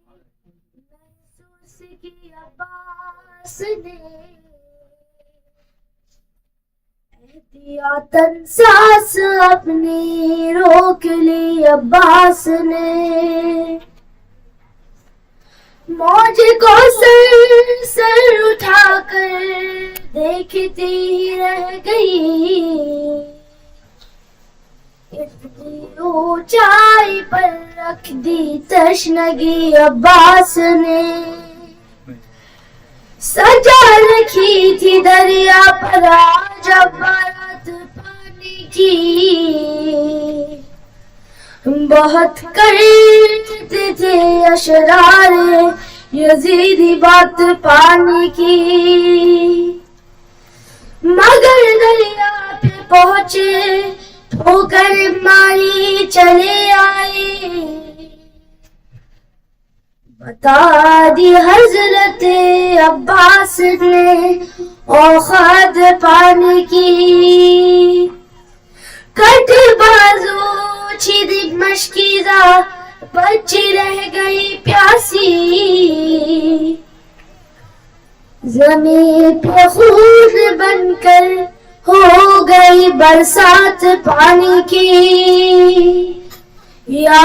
महसूस की अब्बास ने, एहतियातन सांस अपनी रोक ली अब्बास ने। मौज को सर उठाकर देखती ही रह गई, इतनी ऊंचाई पर रख दी तशनगी अब्बास ने। सजा रखी थी दरिया पर आज बारात पानी की, बहुत करते थे अशरार यजीदी बात पानी की, मगर दरिया पे पहुंचे ठोकर मारी चले आए। बता दी हजरत अब्बास ने औखात पानी की, कट बाजू छिदी मशकीजा बच्ची रह गई प्यासी, जमीन पे खून बनकर हो गई बरसात पानी की। या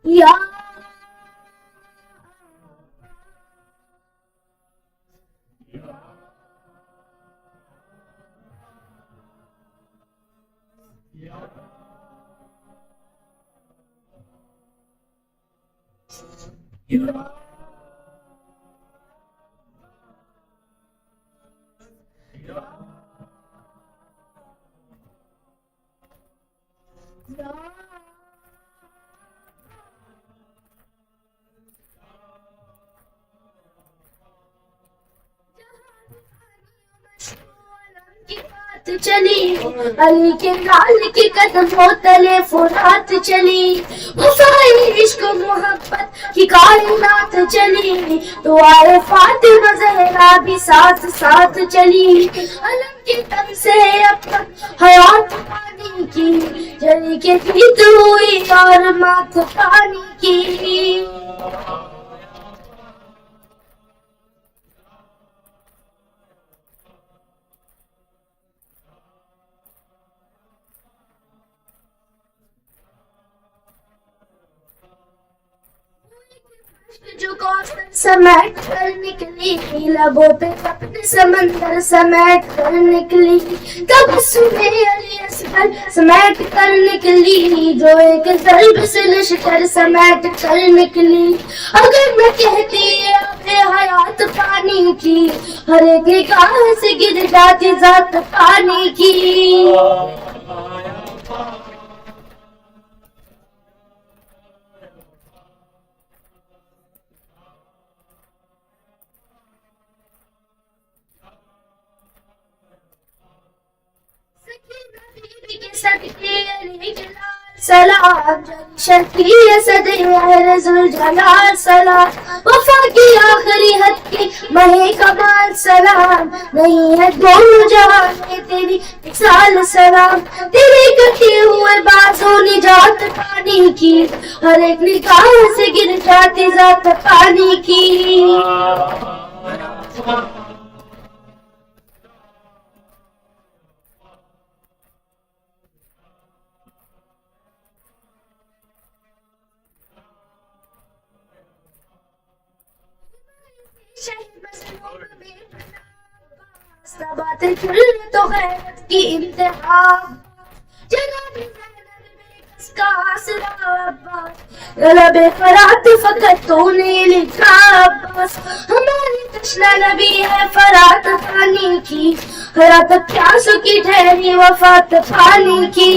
या चली अली के लाल की कदम हो तले फुरात चली, वफाई इश्क मोहब्बत की कायनात चली, तो आए फातिमा ज़हरा भी साथ साथ चली। अलम के दम से अब तक हयात पानी की, जली के गीत हुई और मात पानी की। जो कौशल समेट कर निकली, लबों पे अपने समंदर समेट कर निकली, तबस्सुमे अली असगर समेट कर निकली, जो एक ज़ल्ब से लश्कर समेट कर निकली। अगर मैं कहती अपने हयात पानी की, हर एक निगाह से गिर जाती जात पानी की। सलाम शकीय सदे रज़ुल जलाल सलाम, वफा की आखिरी हद की महे कमाल सलाम, नहीं है दोनों जहां में तेरी मिसाल सलाम। तेरे कटे हुए बाजों निजात पानी की, हर एक निगाह से गिर जाती जात पानी की। बातें तो गैरत की इंतहा, जनाबी का लबे फरात फकत तूने लिखा बस, हमारी तशना नबी है फरात पानी की, हयात प्यासों की ठहरी वफात पानी की।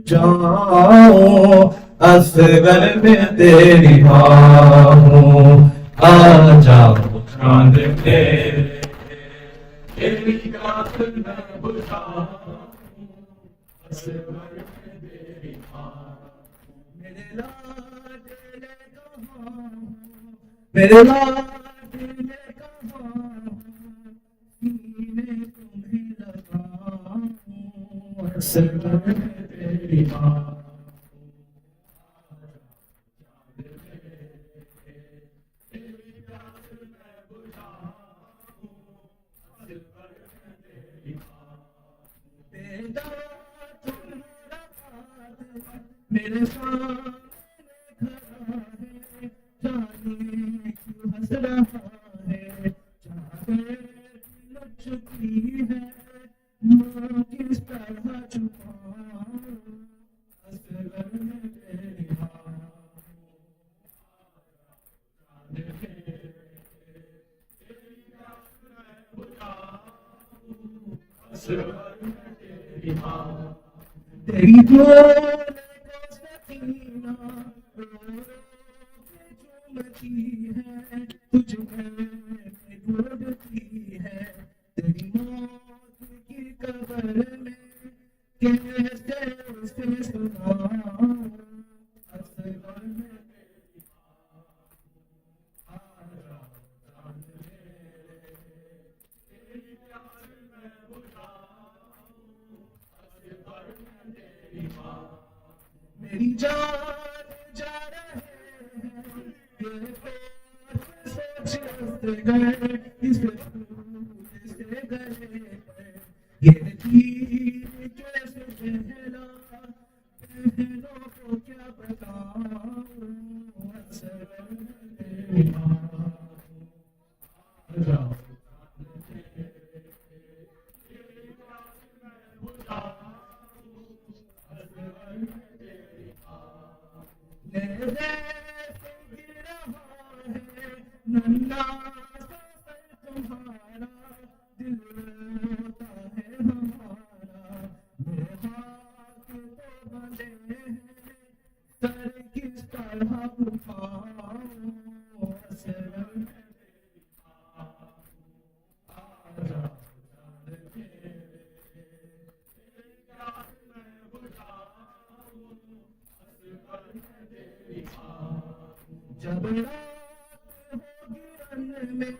जाऊं असगर में तेरी बाहों आ जाओ चांद मेरे तेरी प्यास में बुझाऊं असगर में तेरी बाहों मेरे लाडले कहाँ मेरे लाडले कहाँ सीने तुम्हें लगाऊं असगर में तेरी बाहों मेरे सामने खड़ा है जाने क्यों हंस रहा है चाहते लुचती है मुँह किस तरह छुपाऊं असगर में तेरी बाहों तेरी दौलत सकीना रो रो के चूमती है, तुझ में ढूंढती है। तेरी मौत की कब्र में कैसे उसे सुनाऊं, असगर में तेरी आ जाओ जान मेरे, तेरी प्यार में बुझाऊं, असगर में तेरी माँ। मेरी जान जा रहे हैं ये प्यार सोच से गए, इस फूल से गले हैं ये तीर कैसे पहला, पहलों को क्या बताऊं, असगर में तेरी माँ। आ जाओ तेरी प्यास में बुझाऊं, असगर में तेरी माँ। मेरे से गिर रहा है नन्हा सा सर तुम्हारा, दिल रोता है हमारा। मेरे हाथ तो बंधे हैं, सर किस तरह उठाऊं, असगर में तेरी माँ। आ जाओ जान मेरे, तेरी प्यास में बुझाऊं, असगर में तेरी माँ। जब रात होगी रन में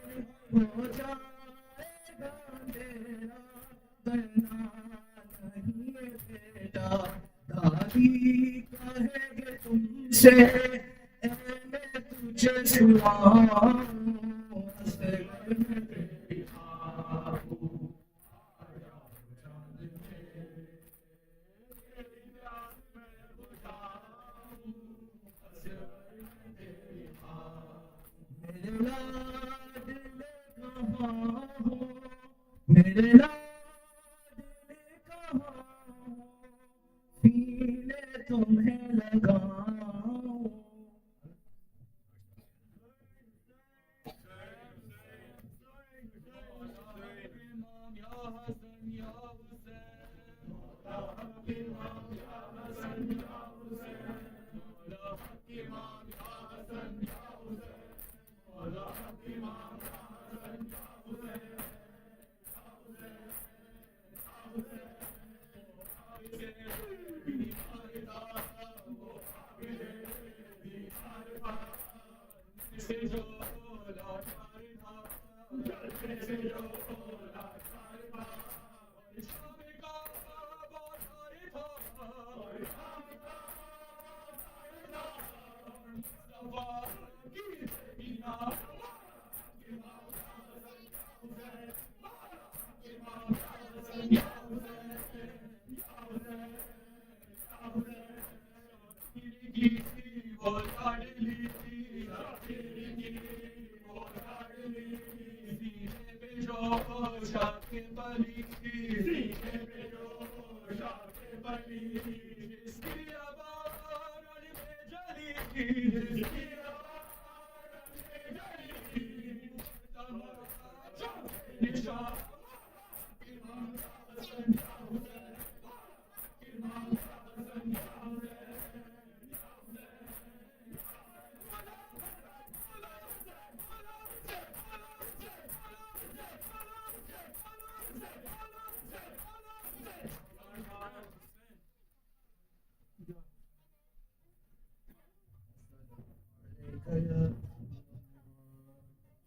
हो जाएगा अंधेरा, डरना नहीं है बेटा, दादी कहेंगे तुमसे ऐ मैं तुझे सुनाऊं, असगर में तेरी माँ। आ जाओ जान मेरे, तेरी प्यास में बुझाऊं, असगर में तेरी माँ। मेरे लाडले कहाँ हो, मेरे लाडले कहाँ हो, सीने तुम्हें लगाऊं।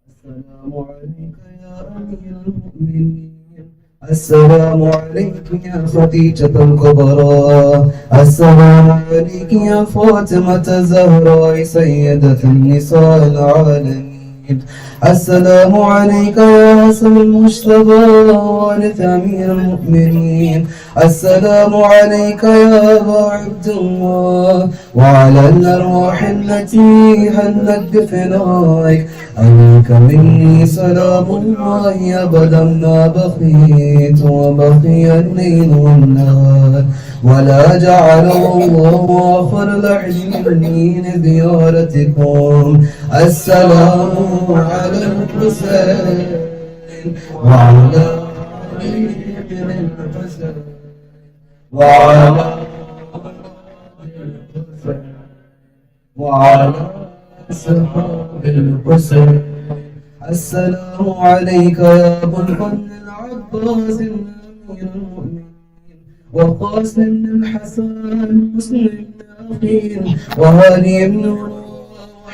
السلام عليك يا أمير المؤمنين، السلام عليك يا خديجة الكبرى، السلام عليك يا فاطمة الزهراء سيدة النساء العالمين، السلام عليك يا حسن المجتبى والد أمير المؤمنين، السلام عليك يا أبا عبد الله وعلى الأرواح التي حلت بفنائك، عليك مني سلام الله أبدا ما بقيت وبقي الليل والنهار، ولا جعله الله آخر لحين لزيارتكم. السلام على الحسين وعلى ابن الحسين وعلى وعلى أصحاب الحسين. السلام عليك يا أبا الفضل العباس أمير المؤمنين وقاسم بن الحسن مسلم بن أخيل وهاني بن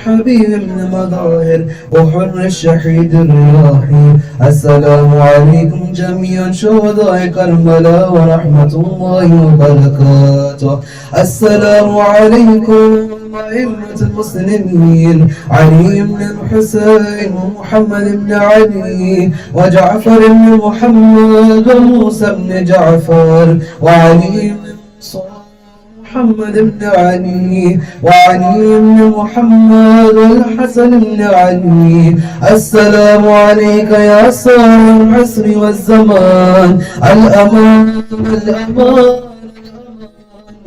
حبيب بن مظاهر وحر الشهيد الرياحي. السلام عليكم جميعا شهداء كربلاء ورحمة الله وبركاته. السلام عليكم أئمة المسلمين علي بن الحسين ومحمد بن علي وجعفر بن محمد وموسى بن جعفر وعلي بن محمد بن علي وعلي بن محمد والحسن بن علي. السلام عليك يا سار العصر والزمان الأمان الأمان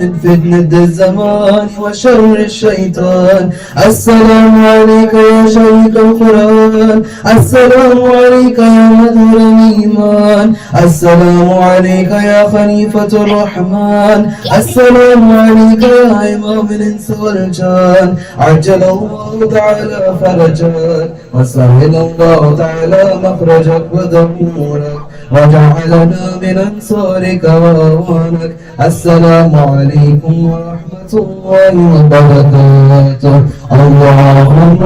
من فتنة الزمان وشر الشيطان. السلام عليك يا شريك القرآن. السلام عليك يا مظهر الإيمان. السلام عليك يا خليفة الرحمن. السلام عليك يا إمام الإنس والجان. عجل الله تعالى فرجك وسهل الله تعالى مخرجك ودمورك وجعلنا من أنصارك وأعوانك. السلام عليكم ورحمة الله وبركاته. اللهم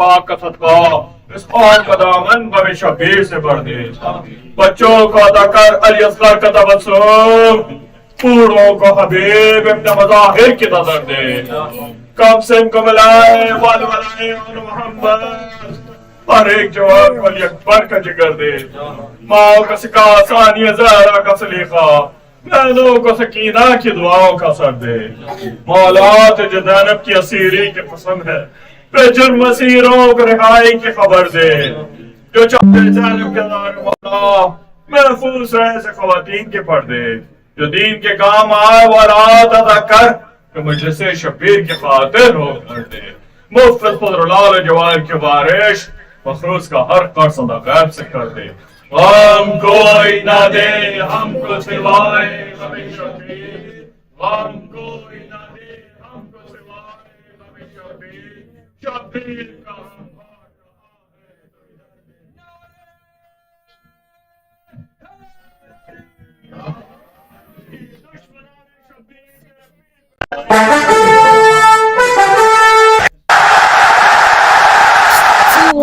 पाक का सदका इस पाक का दामन बवे शबीर से भर दे। बच्चों को अदा कर अली असगर का तबस्सुम, बूढ़ों को हबीब इब्न मज़ाहिर की नजर दे। कम सिम को मिलाए वाल वलाए और मोहम्मद और एक जवान को अली अकबर का जिक्र दे। माओ का सिका सानिया ज़हरा का सलीका, बहनों को सकीना की दुआओं का सर दे। मौला तुझे ज़ैनब की असीरी की पसंद है, बेजुर्म मसीरों को रिहाई की खबर दे। जो चाहते ज़ैनब के दार मौला महफूज रहे से ख़वातीन के पर्दे। जो दीन के काम आए वो रात अदा कर, तो मुझे से शबीर की खातिर हो कर दे। मुफ्त खुदरुलाल जवाहर की बारिश मखरूज का हर कर्ज अदा गैब से कर दे। हम कोई ना दे हमको सिवाय कभी शबीर, हम कोई ना दे हमको सिवाय कभी शबीर, शबीर का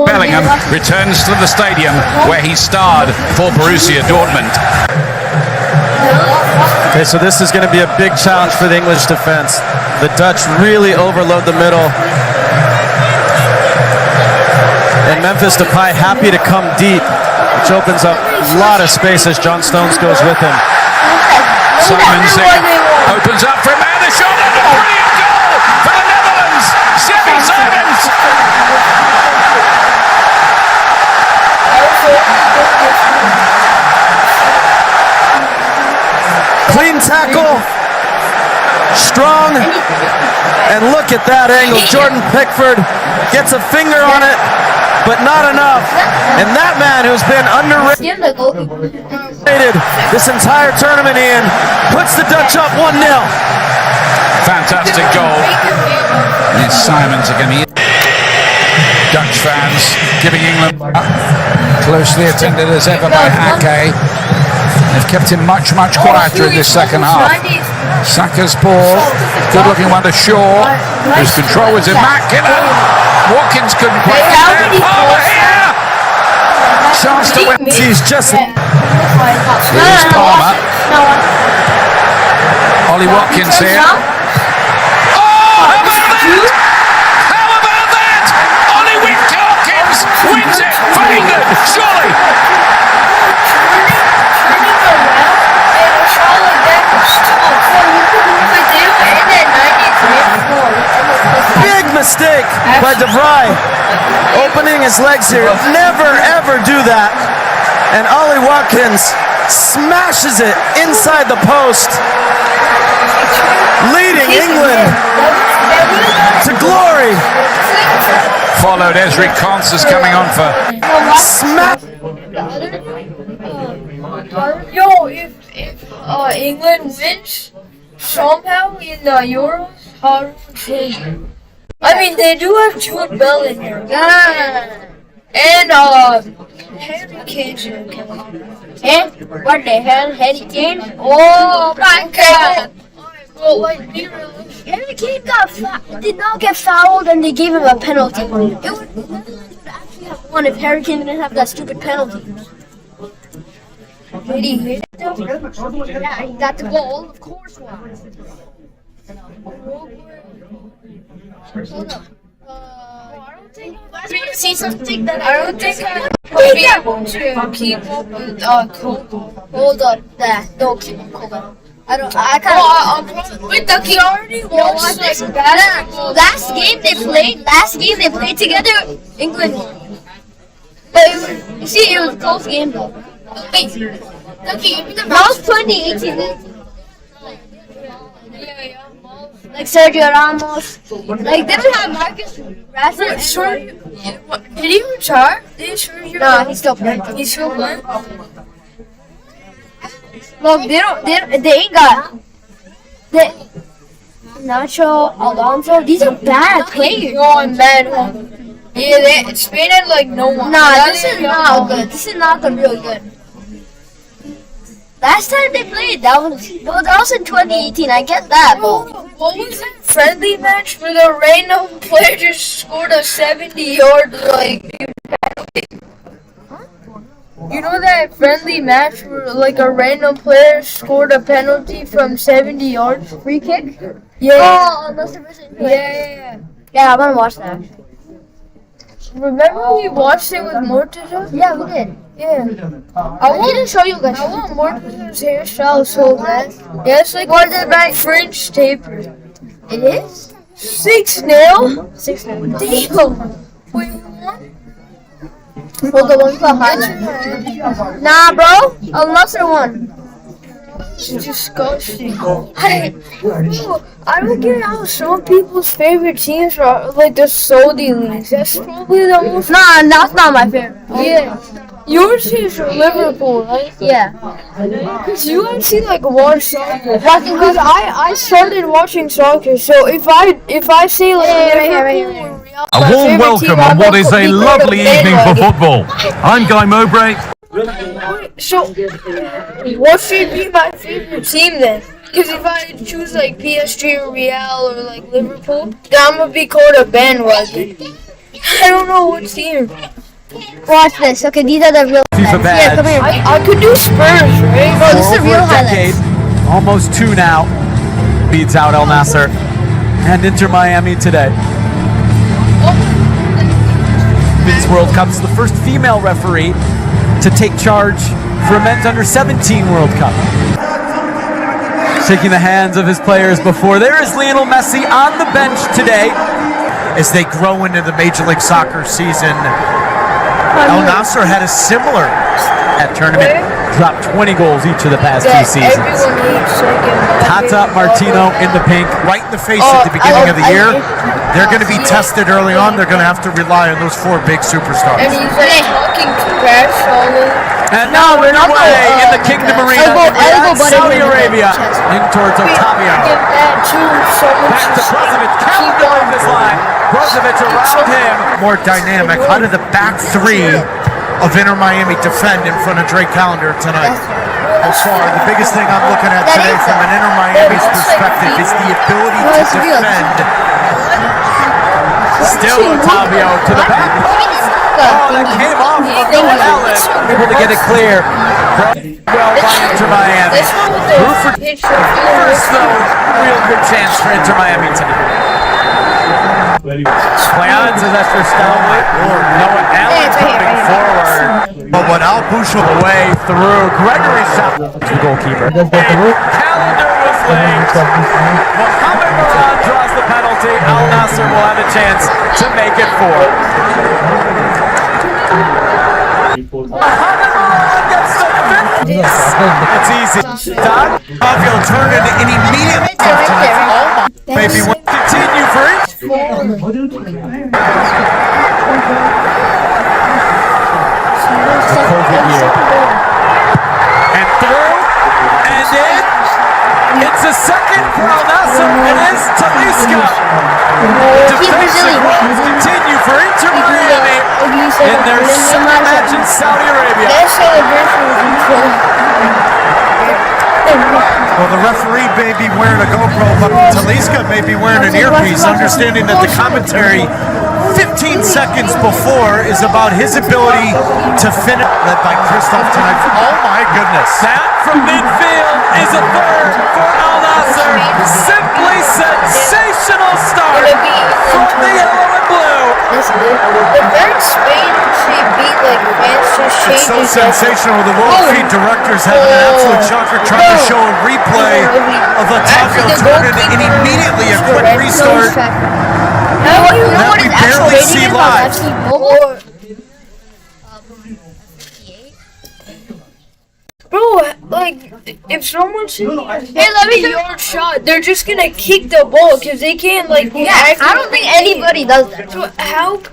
Bellingham returns to the stadium where he starred for Borussia Dortmund. Okay, so this is going to be a big challenge for the English defense. The Dutch really overload the middle. And Memphis Depay happy to come deep, which opens up a lot of space as John Stones goes with him. Simons opens up for a man, the shot, and a brilliant goal for the Netherlands! Semi Simons! Clean tackle, strong, and look at that angle. Jordan Pickford gets a finger on it, but not enough. And that man who's been underrated this entire tournament, Ian, puts the Dutch up 1-0. Fantastic goal. And it's Simons again. Dutch fans giving England closely attended as ever by Ake. They've kept him much quieter in this second half. Saka's ball, good looking one to Shaw, whose control was immaculate. Watkins couldn't quite get there. Palmer here! chance to win. He's just Here's Palmer. Ollie Watkins here. Oh, how about that? How about that? Ollie Watkins wins it for England, surely. big mistake by De Vrij. Opening his legs here. Never ever do that. And Ollie Watkins smashes it inside the post, leading England to glory. Followed Ezri Konsa coming on for Smash. Yo, if England wins somehow in the Euros, I mean they do have Jude Bellingham. And Harry Kane. Eh? What the hell? Harry Kane? Oh my god! Well, like, be realistic. Harry Kane did not get fouled and they gave him a penalty. It would actually have won if Harry Kane didn't have that stupid penalty. Did he hit it though? Yeah, he got the goal, of course. Hold on. I want to see something that I don't think I would be able to keep up with Kobe. Hold up, don't keep him cool. I can't. With the he already watched this. like basketball. Last game they played together, England won. But you see, it was a close game though. Wait, that was 2018. Yeah. Like Sergio Ramos. Like, they don't have Marcus Rashford. Did he retire? No, he's still playing. He's still playing? Look, they ain't got Nacho, Alonso. These are bad players. No, I'm bad. Yeah, Spain had like no one. Nah, this is not good. This is not real good. Last time they played, that was in 2018. I get that, but what was that friendly match where the random player just scored a 70-yard penalty? You know that friendly match where like a random player scored a penalty from 70 yards? Free kick? Yeah. Oh, Leicester versus Yeah. Yeah, I want to watch that. Remember we watched it with Mortaza? Yeah, we did. Yeah. I need to show you guys. I want Mortaza's hairstyle so bad. Yeah, it's like what the back French taper. It is? 6-0? 6-0. Damn. Wait, what? Hold on, one behind. Nah, bro. Leicester won. It's disgusting. I don't get how some people's favorite teams are like the Saudi leagues. That's probably the most. Nah, that's not my favorite. Yeah. Yours is Liverpool, right? Yeah. Cause you actually like watch soccer. Because I started watching soccer, so if I say like Liverpool, a warm welcome on what is a lovely evening for football. I'm Guy Mowbray. So, what should be my favorite team then? Because if I choose like PSG or Real or like Liverpool, then I'm gonna be called a bandwagon. I don't know what team. Watch this. Okay, these are the real FIFA highlights. Here, come here. I could do Spurs, right? Bro, this is the real Over a decade, highlights. almost 2 now, beats out El Nasser and Inter Miami today. Women's World Cup is the first female referee to take charge for a men's under-17 World Cup. Shaking the hands of his players before. There is Lionel Messi on the bench today. As they grow into the Major League Soccer season, El Nasser had a similar tournament. Dropped 20 goals each of the past 2 seasons. Tata Martino in the pink. Right in the face at the beginning of the year. They're going to be tested early on. They're going to have to rely on those 4 big superstars. And he's like talking trash all over. And now we're underway in the Kingdom Arena in Riyadh, Saudi Arabia. In towards Octavio. Give that to someone. Back to Brozovic. Counted off his line. Brozovic around him. More dynamic. How did the back 3 of Inter Miami defend in front of Drake Callender tonight? So far, the biggest thing I'm looking at today from an Inter Miami's perspective is the ability to defend. Still Octavio to the back post. Oh, that came off of Noah Allen. Able to get it clear. Well by Inter Miami. This one with the Ruford pitch first though. Real good chance for Inter Miami tonight. Play on to Esther Stalwart. Noah Allen coming forward. But when Al Bushel Away through Gregory's shot to goalkeeper. And calendar was late. Mohamed Moran draws the penalty. Al Nasser will have a chance to make it 4. Mohamed Moran gets the 5th. It's easy. Don Caulfield turned into an immediate tonight. Maybe we'll continue for it. And through and in. It's a second for Al Nasser. It is Talisca. Defensive runs continue for Inter Miami in their second match in Saudi Arabia. That celebration was incredible. Well, the referee may be wearing a GoPro, but Talisca may be wearing an earpiece, understanding that the commentary 15 seconds before is about his ability to finish. Led by Christoph tonight. Oh my goodness. That from midfield is a third for Al Nasser. Simply sensational start from the yellow and blue. The third Spain should beat like France just It's so changes. sensational. The World Feed directors having an absolute shocker trying to show a replay of Otavio turn it and immediately a quick restart that we barely see live. Bro, like, if someone's hey, let me yard shot, they're just gonna kick the ball because they can't, like, I don't think anybody does that. So how do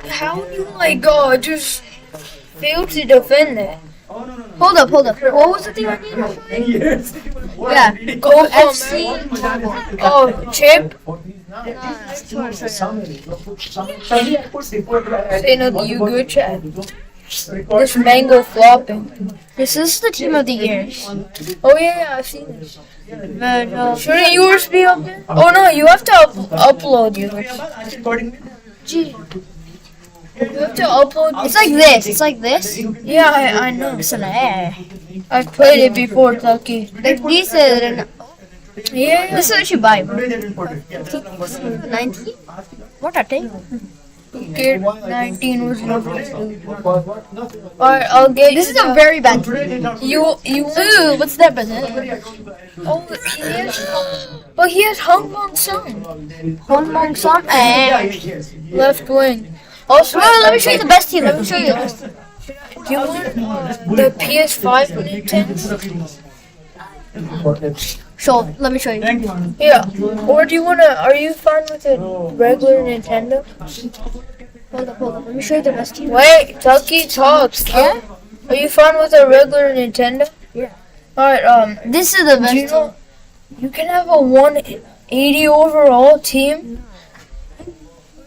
you, like, just fail to defend that? Hold up. What was the thing I needed to show you? Yeah. Go FC. Oh, Chip? Say no, you good, Chad. This mango flopping. This is the team of the year. Oh yeah, I've seen this. But, Shouldn't yours be up there? Oh no, you have to upload yours. gee, You have to upload. it's like this. Yeah, I know. It's an air. I've played it before, Tucky. Like this is Yeah. this is what you buy, bro. 19? What a thing. Kid 19 was lovely. Alright, I'll get This is a very bad team. you. Ooh, what's that business? Oh, but he has Hong Kong Song. Hong Kong Son and Left wing. Also, let me show you the best team. Let me show you the best team. do you want the PS5 Nintendo? So let me show you. Yeah. Or do you wanna? Are you fine with a regular Nintendo? Hold up. Let me show you the best team. Wait, Tucky talks. Yeah. Are you fine with a regular Nintendo? Yeah. Alright. This is the best Do you team. know you can have a 180 overall team? I'm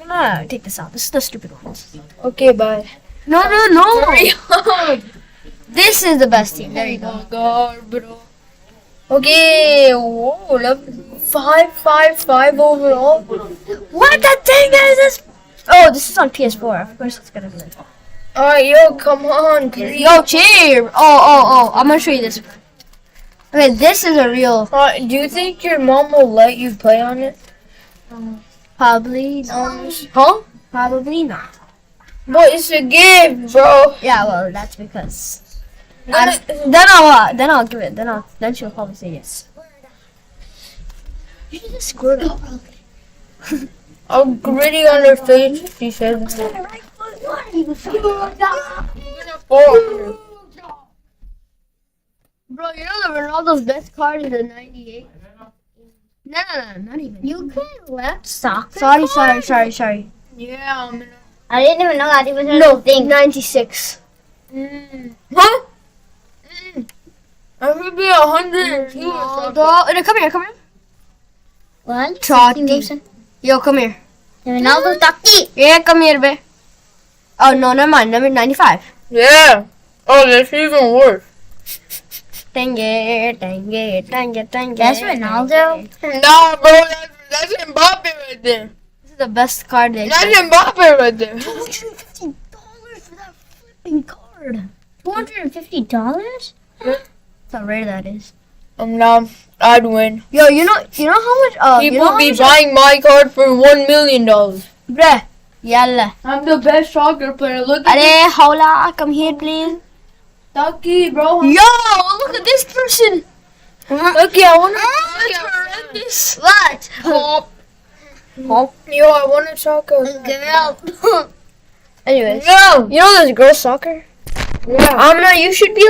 gonna take this out. This is the stupid one. Okay, bye. No. This is the best team. There you go. Oh my god, bro. Okay, whoa, look. 555 overall. What the thing is this? Oh, this is on PS4. Of course it's gonna be like. Alright, yo, come on, please. Yo, cheer! Oh, I'm gonna show you this. Okay, this is a real. Do you think your mom will let you play on it? Probably not. Huh? Probably not. But it's a gift, bro. Yeah, well, that's because. Then Then I'll give it. Then she'll probably say yes. You just screwed up. I'll gritty on her face, she said. Bro, you know the Ronaldo's best card is a 98? No, not even. You can't let soccer. Sorry. Yeah, I'm I didn't even know that it was a thing. 96. Huh? I should be 102 or something. Come here. What? Trotty. Yo, come here. Ronaldo Taki. Yeah, come here, babe. Oh, no, never mind. Number 95. Yeah. Oh, that's even worse. Dang it. That's Ronaldo? Nah, bro, that's Mbappe right there. This is the best card they That's Mbappe right there. $250 for that fucking card. $250? That's how rare that is. No, I'd win. Yo, you know how much? People be buying my card for $1 million. Bruh, yalla. I'm the best soccer player. Look at Arey, Hawla, come here, please. Ducky, bro. Yo, look at this person. Lucky, I want to this. What? Hop. Hop. Yo, I want to soccer. Girl. Anyways. No. You know this girl soccer? Yeah. Amna, you should be